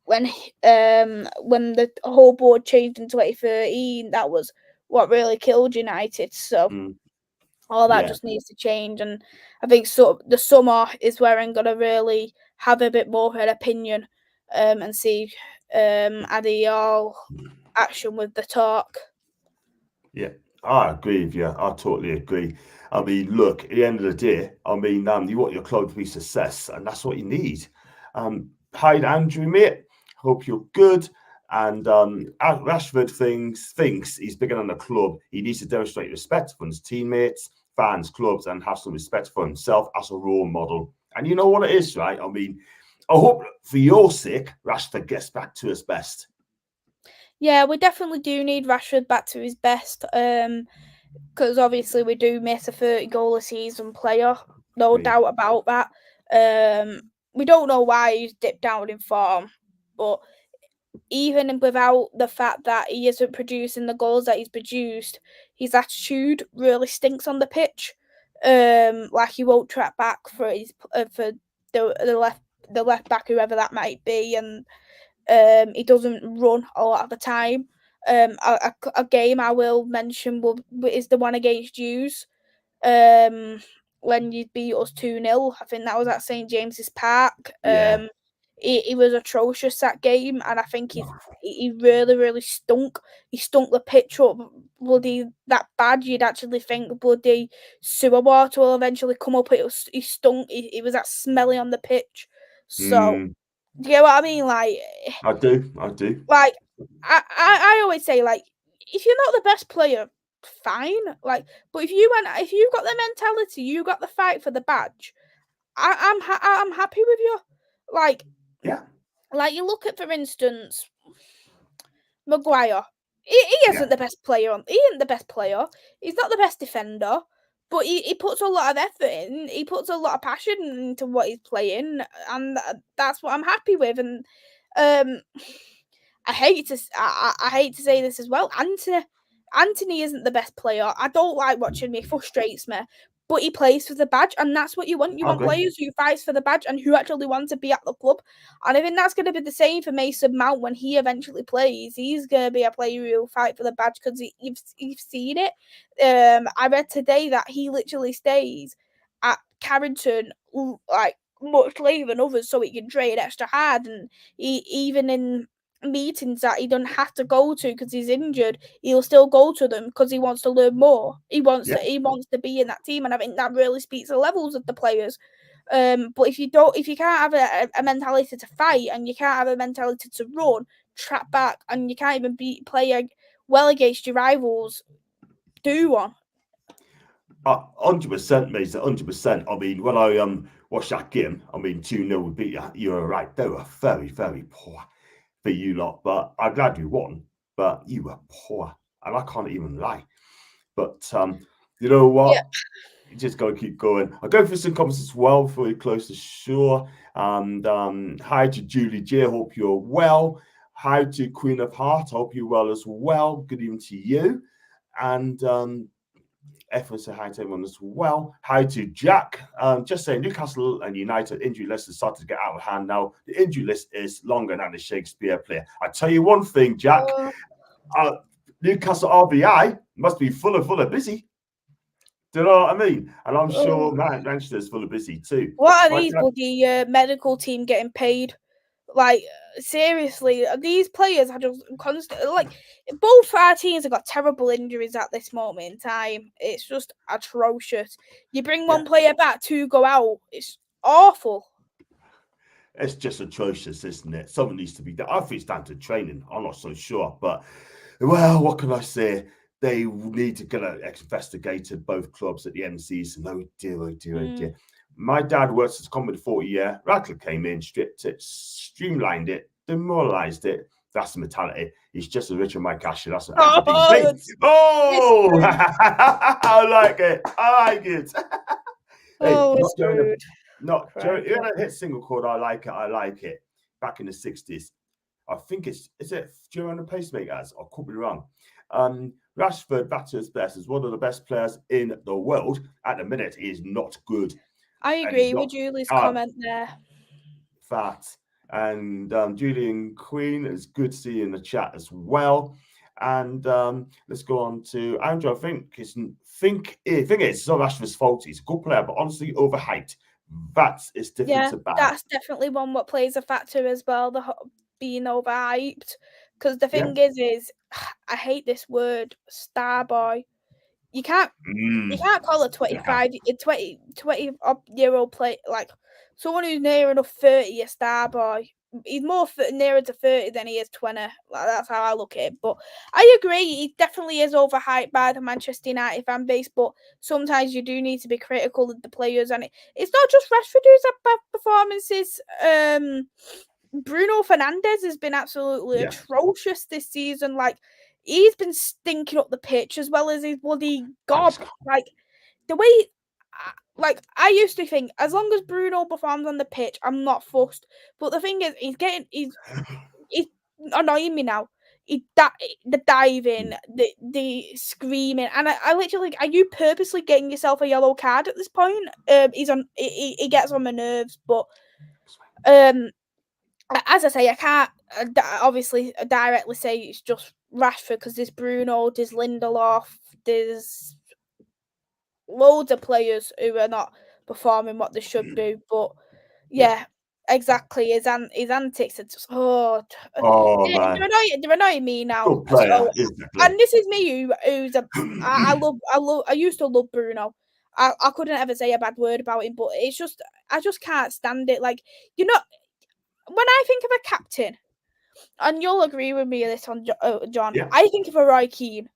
when the whole board changed in 2013, that was what really killed United. So all that just needs to change, and I think the summer is where I'm gonna really have a bit more of an opinion and see Addy all action with the talk. Yeah, I agree with you. I totally agree. I mean, look, at the end of the day, I mean, you want your club to be success, and that's what you need. Hi, Andrew, mate. Hope you're good. And Rashford thinks he's bigger than the club. He needs to demonstrate respect for his teammates, fans, clubs, and have some respect for himself as a role model. And you know what it is, right? I mean, I hope for your sake, Rashford gets back to his best. Yeah, we definitely do need Rashford back to his best. Because obviously we do miss a 30-goal a season player, no doubt about that. We don't know why he's dipped down in form, but even without the fact that he isn't producing the goals that he's produced, his attitude really stinks on the pitch. Like he won't track back for his for the left back, whoever that might be, and he doesn't run a lot of the time. A game I will mention is the one against Hughes. When you beat us 2-0, I think that was at St James's Park. Yeah. He was atrocious that game, and I think he really, really stunk. He stunk the pitch up bloody that bad. You'd actually think bloody sewer water will eventually come up. He stunk. He was that smelly on the pitch. So, do you get what I mean? Like, I do. Like, I always say, like, if you're not the best player, fine. Like, but if you've got the mentality, you got the fight for the badge. I'm happy with you. Like, yeah. Like you look at, for instance, Maguire. He isn't the best player on. He isn't the best player. He's not the best defender, but he puts a lot of effort in. He puts a lot of passion into what he's playing, and that's what I'm happy with. And I hate to say this as well. Anthony isn't the best player. I don't like watching him. He frustrates me. But he plays for the badge, and that's what you want. You want players who fights for the badge and who actually want to be at the club. And I think that's going to be the same for Mason Mount when he eventually plays. He's going to be a player who will fight for the badge because you've seen it. I read today that he literally stays at Carrington like much later than others so he can train extra hard, and even in meetings that he doesn't have to go to because he's injured, he'll still go to them because he wants to learn more. He wants to be in that team, and I think that really speaks to the levels of the players. But if you can't have a mentality to fight, and you can't have a mentality to run, trap back, and you can't even play well against your rivals, do one. 100%, mate. 100%. I mean, when I watched that game, I mean, 2-0 would beat you. You were right. They were very, very poor for you lot, but I'm glad you won. But you were poor, and I can't even lie. But you know what? Yeah. You just gotta keep going. I'll go through some comments as well before we close the show. And hi to Julie J. Hope you're well. Hi to Queen of Heart. Hope you're well as well. Good evening to you. And everyone say hi to everyone as well. Hi to Jack. Just saying, Newcastle and United injury list has started to get out of hand now. The injury list is longer than the Shakespeare play. I tell you one thing, Jack. Newcastle RBI must be full of busy. Do you know what I mean? And I'm sure Manchester's full of busy too. What are these bloody medical team getting paid? Like, seriously, these players are just constant. Like, both our teams have got terrible injuries at this moment in time. It's just atrocious. You bring one player back, two go out. It's awful. It's just atrocious, isn't it? Something needs to be done. I think it's down to training. I'm not so sure, but well, what can I say? They need to get investigated, both clubs at the end of the season. Oh dear, oh dear, oh dear. My dad works as a combat 40-year. Radcliffe came in, stripped it, streamlined it, demoralised it. That's the mentality. He's just a Richard Mike Ashley. That's an I like it. I like it. Joe, you know, hit single chord. I like it. I like it. Back in the 60s. I think is it Joe and the Pacemakers? I could be wrong. Rashford, back to his best, is one of the best players in the world. At the minute, he is not good. I agree with Julie's comment there. Fat. And Julian Queen is good to see you in the chat as well. And let's go on to Andrew. I think it's not Rashford's fault. He's a good player, but honestly, overhyped. That is different to bad. That's definitely one what plays a factor as well. The being overhyped, because the thing is, I hate this word, star boy. You can't call a 20-year-old play like someone who's near enough 30 a star boy. He's more nearer to 30 than he is 20. Like, that's how I look at it. But I agree, he definitely is overhyped by the Manchester United fan base. But sometimes you do need to be critical of the players, and it's not just Rashford who's had bad performances. Bruno Fernandes has been absolutely atrocious this season. Like, he's been stinking up the pitch as well as his bloody gob. Like, the way, like, I used to think as long as Bruno performs on the pitch, I'm not fussed. But the thing is, he's annoying me now. The diving, the screaming, and I literally like, are you purposely getting yourself a yellow card at this point? He gets on my nerves, but as I say, I can't obviously directly say it's just Rashford because there's Bruno, there's Lindelof, there's loads of players who are not performing what they should do. But yeah, exactly. His antics are just man, they're annoying me now. Good player, So, exactly. and this is me who's I used to love Bruno. I couldn't ever say a bad word about him, but it's just I just can't stand it. Like, you know, when I think of a captain, and you'll agree with me on this one, John, I think of a Roy Keane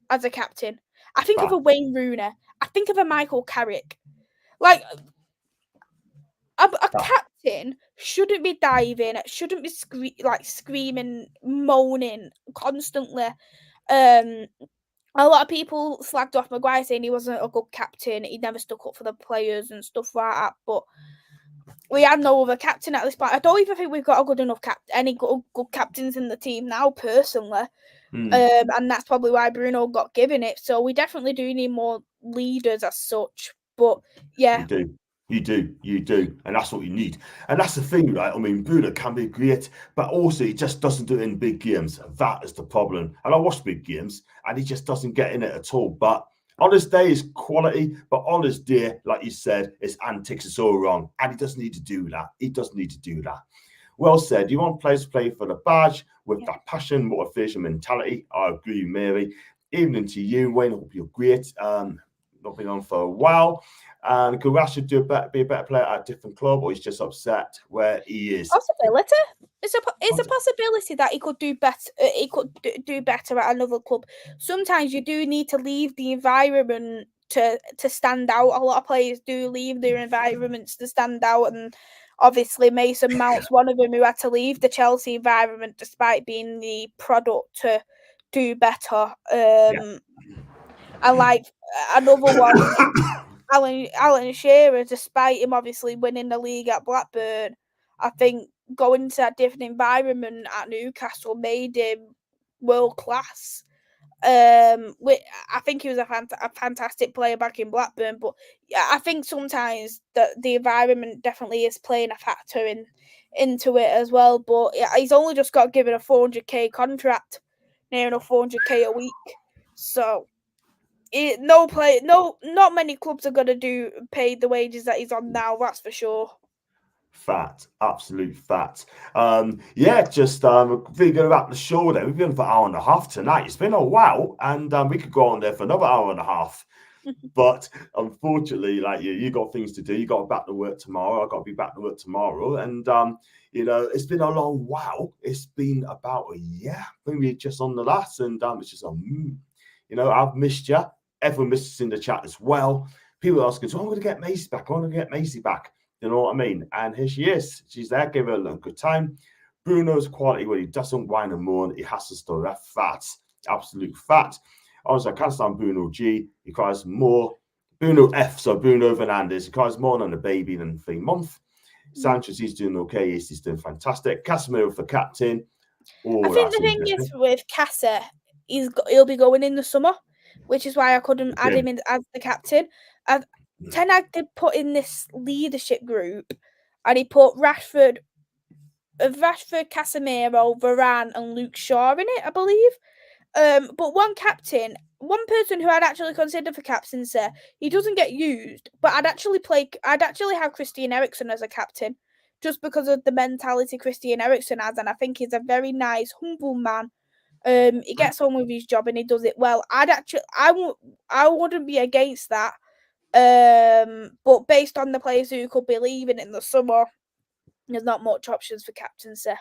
as a captain. I think of a Wayne Rooney. I think of a Michael Carrick. Like, a captain shouldn't be diving, shouldn't be screaming, moaning constantly. A lot of people slagged off Maguire saying he wasn't a good captain. He never stuck up for the players and stuff like that. But we had no other captain at this point. I don't even think we've got a good enough any good captains in the team now, personally. And that's probably why Bruno got given it. So we definitely do need more leaders as such. But yeah, you do, and that's what you need. And that's the thing, right? I mean, Bruno can be great, but also he just doesn't do it in big games. That is the problem. And I watch big games, and he just doesn't get in it at all. But on his day, is quality, but on his day, like you said, his antics is all wrong, and he doesn't need to do that. He doesn't need to do that. Well said. You want players to play for the badge with that passion, motivation, mentality. I agree, Mary. Evening to you, Wayne. Hope you're great. Not been on for a while. And could Rashford be a better player at a different club, or he's just upset where he is? Possibility. It's a possibility that he could do better. He could do better at another club. Sometimes you do need to leave the environment to stand out. A lot of players do leave their environments to stand out, and obviously Mason Mount's one of them who had to leave the Chelsea environment despite being the product to do better. And like another one, Alan Shearer, despite him obviously winning the league at Blackburn, I think going to a different environment at Newcastle made him world class. I think he was a fantastic player back in Blackburn, but I think sometimes the environment definitely is playing a factor into it as well. But he's only just got given a 400k contract, near enough 400k a week. So not many clubs are gonna pay the wages that he's on now. That's for sure. Fat, absolute fat. Just thinking about the show there. We've been for an hour and a half tonight. It's been a while, and we could go on there for another hour and a half. But unfortunately, like you got things to do. You got back to work tomorrow. I got to be back to work tomorrow, and it's been a long while. It's been about a year. Maybe just on the last, and it's just I've missed you. Everyone missed us in the chat as well. People asking, so I'm going to get Maisy back. I want to get Maisy back. You know what I mean? And here she is. She's there. Give her a good time. Bruno's quality when he doesn't whine and moan. He has to stop that fat. Absolute fat. Honestly, I can't stand Bruno G. He cries more. Bruno F. So Bruno Fernandes. He cries more than a baby than 3 months. Sanchez, he's doing okay. He's doing fantastic. Casemiro for captain. I think the thing is with Casa, he'll be going in the summer, which is why I couldn't add him in as the captain. Ten Hag did put in this leadership group, and he put Rashford, Casemiro, Varane, and Luke Shaw in it, I believe. But one person who I'd actually consider for captaincy, he doesn't get used, but I'd actually have Christian Eriksen as a captain, just because of the mentality Christian Eriksen has, and I think he's a very nice, humble man He gets on with his job and he does it well. I wouldn't be against that. But based on the players who could be leaving in the summer, there's not much options for captaincy.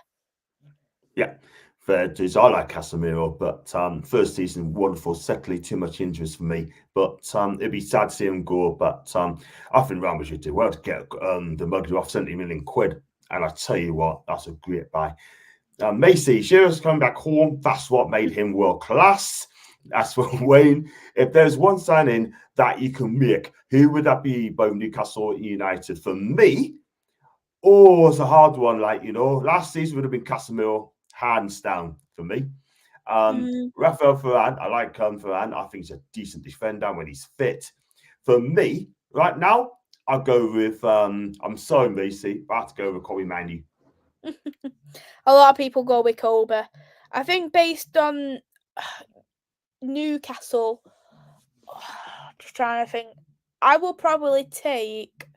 Yeah, fair dues. I like Casemiro, but first season wonderful. Secondly, too much injuries for me. But it'd be sad to see him go. But I think Real Madrid did well to get the Mugler off 70 million quid. And I tell you what, that's a great buy. Maisy, Shearer's coming back home. That's what made him world class. That's what Wayne. If there's one signing that you can make, who would that be? Both Newcastle United. For me, it's a hard one. Like, last season would have been Casemiro, hands down for me. Rafael Varane, I like Varane. I think he's a decent defender when he's fit. For me, right now, I'll go with, I'm sorry, Maisy, but I have to go with Isak and Mainoo. A lot of people go with Kobe. I think based on Newcastle, just trying to think, I will probably take.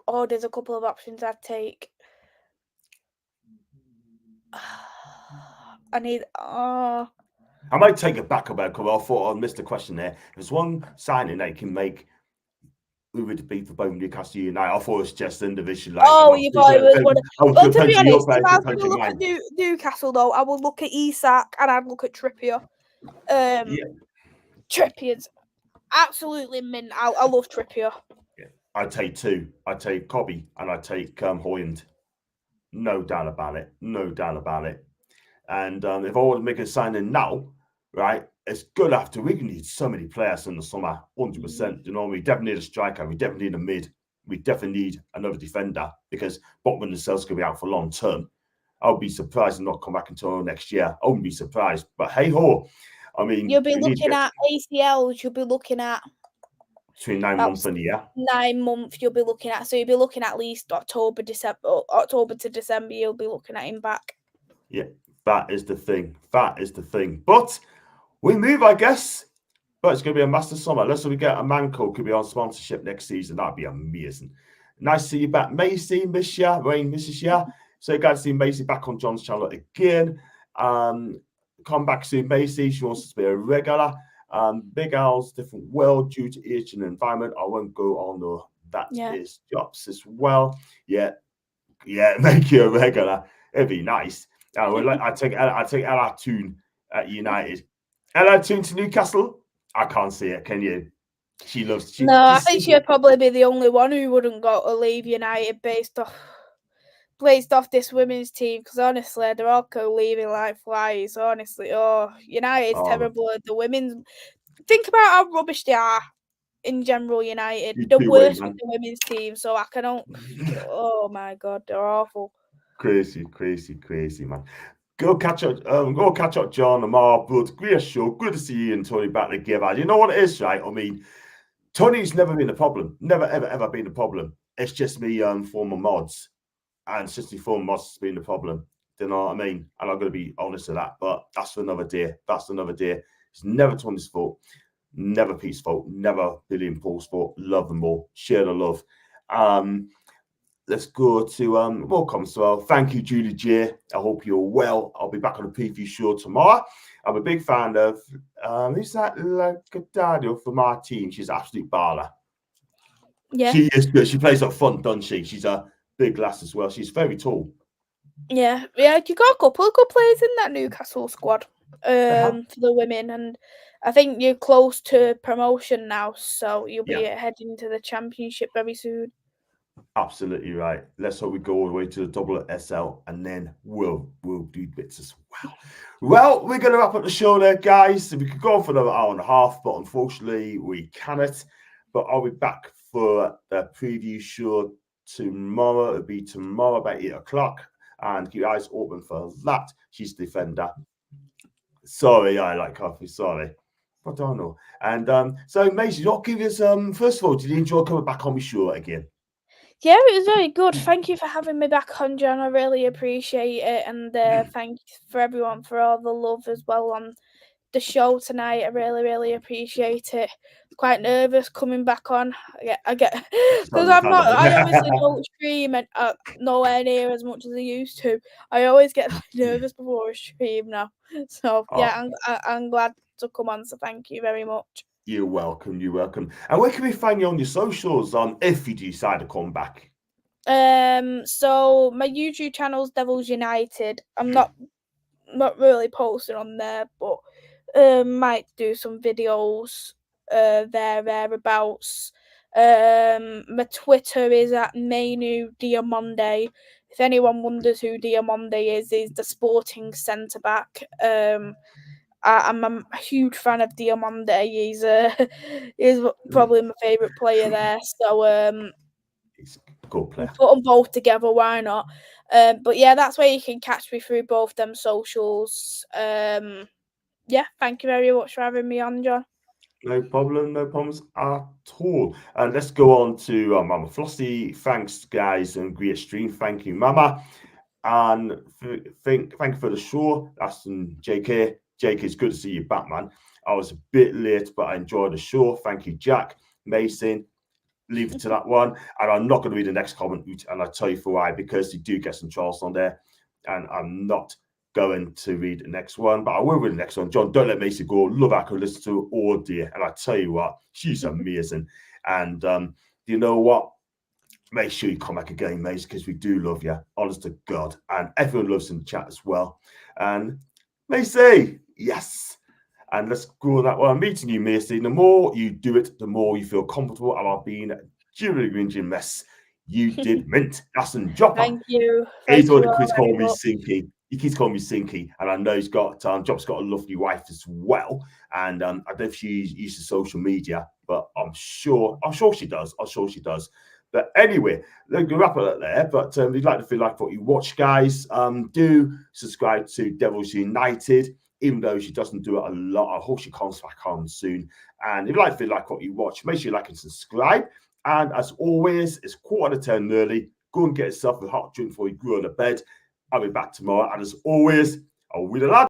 Oh, there's a couple of options I'd take. I need. I might take it back about because I thought I missed a question there. There's one signing they can make. Who would it be for both Newcastle United? I thought it was just individual. You thought it was one. Well, to be honest, if I was going to look at Newcastle, though, I would look at Isak and I'd look at Trippier. Trippier's absolutely mint. I love Trippier. Yeah. I'd take two. I'd take Kobe and I'd take Hoyland. No doubt about it. No doubt about it. And if I want to make a signing now, right, it's good after. We can need so many players in the summer, 100%. We definitely need a striker. We definitely need a mid. We definitely need another defender because Botman and Sells could be out for long term. I'll be surprised and not come back until next year. I wouldn't be surprised. But hey ho, I mean, you'll be looking at ACLs. You'll be looking at between 9 months and a year. 9 months. You'll be looking at. So you'll be looking at least October to December. You'll be looking at him back. Yeah, that is the thing. That is the thing. But we move, I guess. But it's going to be a master summer. Let's say we get a Manco could be on sponsorship next season. That'd be amazing. Nice to see you back, Maisy, miss ya, Wayne, misses ya. So glad to see Maisy back on John's channel again. Come back soon, Maisy. She wants to be a regular. Big Al's different world due to age and environment. I won't go on though. That is jobs as well. Yeah, make you a regular. It'd be nice. I take Ella Toon at United. Ella Toon to Newcastle. I can't see it. Can you? I think she'd probably be the only one who wouldn't go to leave United based off this women's team. Because honestly, they're all leaving like flies. Honestly, United's terrible. The women's. Think about how rubbish they are in general. United, the worst with the women's team. So I cannot. Oh my God, they're awful. Crazy, man. Go catch up, John Amar, but great show. Good to see you and Tony back together. You know what it is, right? I mean, Tony's never been a problem. Never, ever been a problem. It's just me former mods. And it's just me former mods has been the problem. Do you know what I mean? And I'm going to be honest with that. But that's for another day. It's never Tony's fault. Never Pete's fault. Never Billy and Paul's fault. Love them all. Share the love. Let's go to welcome as well. Thank you, Julie J. I hope you're well. I'll be back on the preview show tomorrow. I'm a big fan of who's that Lagadio for my team? She's an absolute baller. Yeah. She is good. She plays up front, doesn't she? She's a big lass as well. She's very tall. Yeah. You got a couple of good players in that Newcastle squad for the women, and I think you're close to promotion now, so you'll be heading to the championship very soon. Absolutely right. Let's hope we go all the way to the double SL and then we'll do bits as well. Well, we're going to wrap up the show there, guys. We could go on for another hour and a half, but unfortunately we cannot. But I'll be back for the preview show tomorrow. It'll be tomorrow about 8 o'clock. And keep your eyes open for that. She's the defender. Sorry, I like coffee. Sorry. I don't know. And so, Maisy, what give us, first of all, did you enjoy coming back on my show again? Yeah, it was very good. Thank you for having me back on, John. I really appreciate it. And thank you for everyone for all the love as well on the show tonight. I really, really appreciate it. quite nervous coming back on. I get It's because understandable. I obviously don't stream and nowhere near as much as I used to. I always get nervous before a stream now. So yeah, I'm glad to come on. So thank you very much. You're welcome. You're welcome. And where can we find you on your socials? If you decide to come back. So my YouTube channel's Devils United. I'm not really posting on there, but might do some videos thereabouts. My Twitter is at Mainoo Diamonde. If anyone wonders who Diamonde is, he's the Sporting centre back. I'm a huge fan of Diamonde. He's probably my favourite player there. So He's a good player. put them both together, why not? But yeah, that's where you can catch me through both them socials. Yeah, thank you very much for having me on, John. No problem, no problems at all. And let's go on to Mama Flossie. Thanks, guys, and great stream. Thank you, Mama. And thank you for the show. That's JK. JK, it's good to see you back, man. I was a bit late, but I enjoyed the show. Thank you, Jack. Mason, leave it to that one. And I'm not going to read the next comment, and I'll tell you for why, because you do get some Charles on there, and I'm not going to read the next one, but I will read the next one. John, don't let Maisy go. Love her. I could listen to her all day. And I tell you what, she's amazing. And you know what? Make sure you come back again, Maisy, because we do love you. Honest to God. And everyone loves in the chat as well. And Maisy, yes. And let's go on that one. I'm meeting you, Maisy. The more you do it, the more you feel comfortable about being a jury whinging mess. You did mint. That's in Joppa. Thank you. He's already calling me Sinky. He keeps calling me Sinky, and I know he's got Jop's got a lovely wife as well. And I don't know if she uses social media, but I'm sure she does. I'm sure she does. But anyway, let me wrap it up there. But if you'd like to feel like what you watch, guys, do subscribe to Devils United. Even though she doesn't do it a lot, I hope she comes back on soon. And if you'd like to feel like what you watch, make sure you like and subscribe. And as always, it's 9:45 early. Go and get yourself a hot drink before you go to bed. I'll be back tomorrow. And as always, I'll be the lad.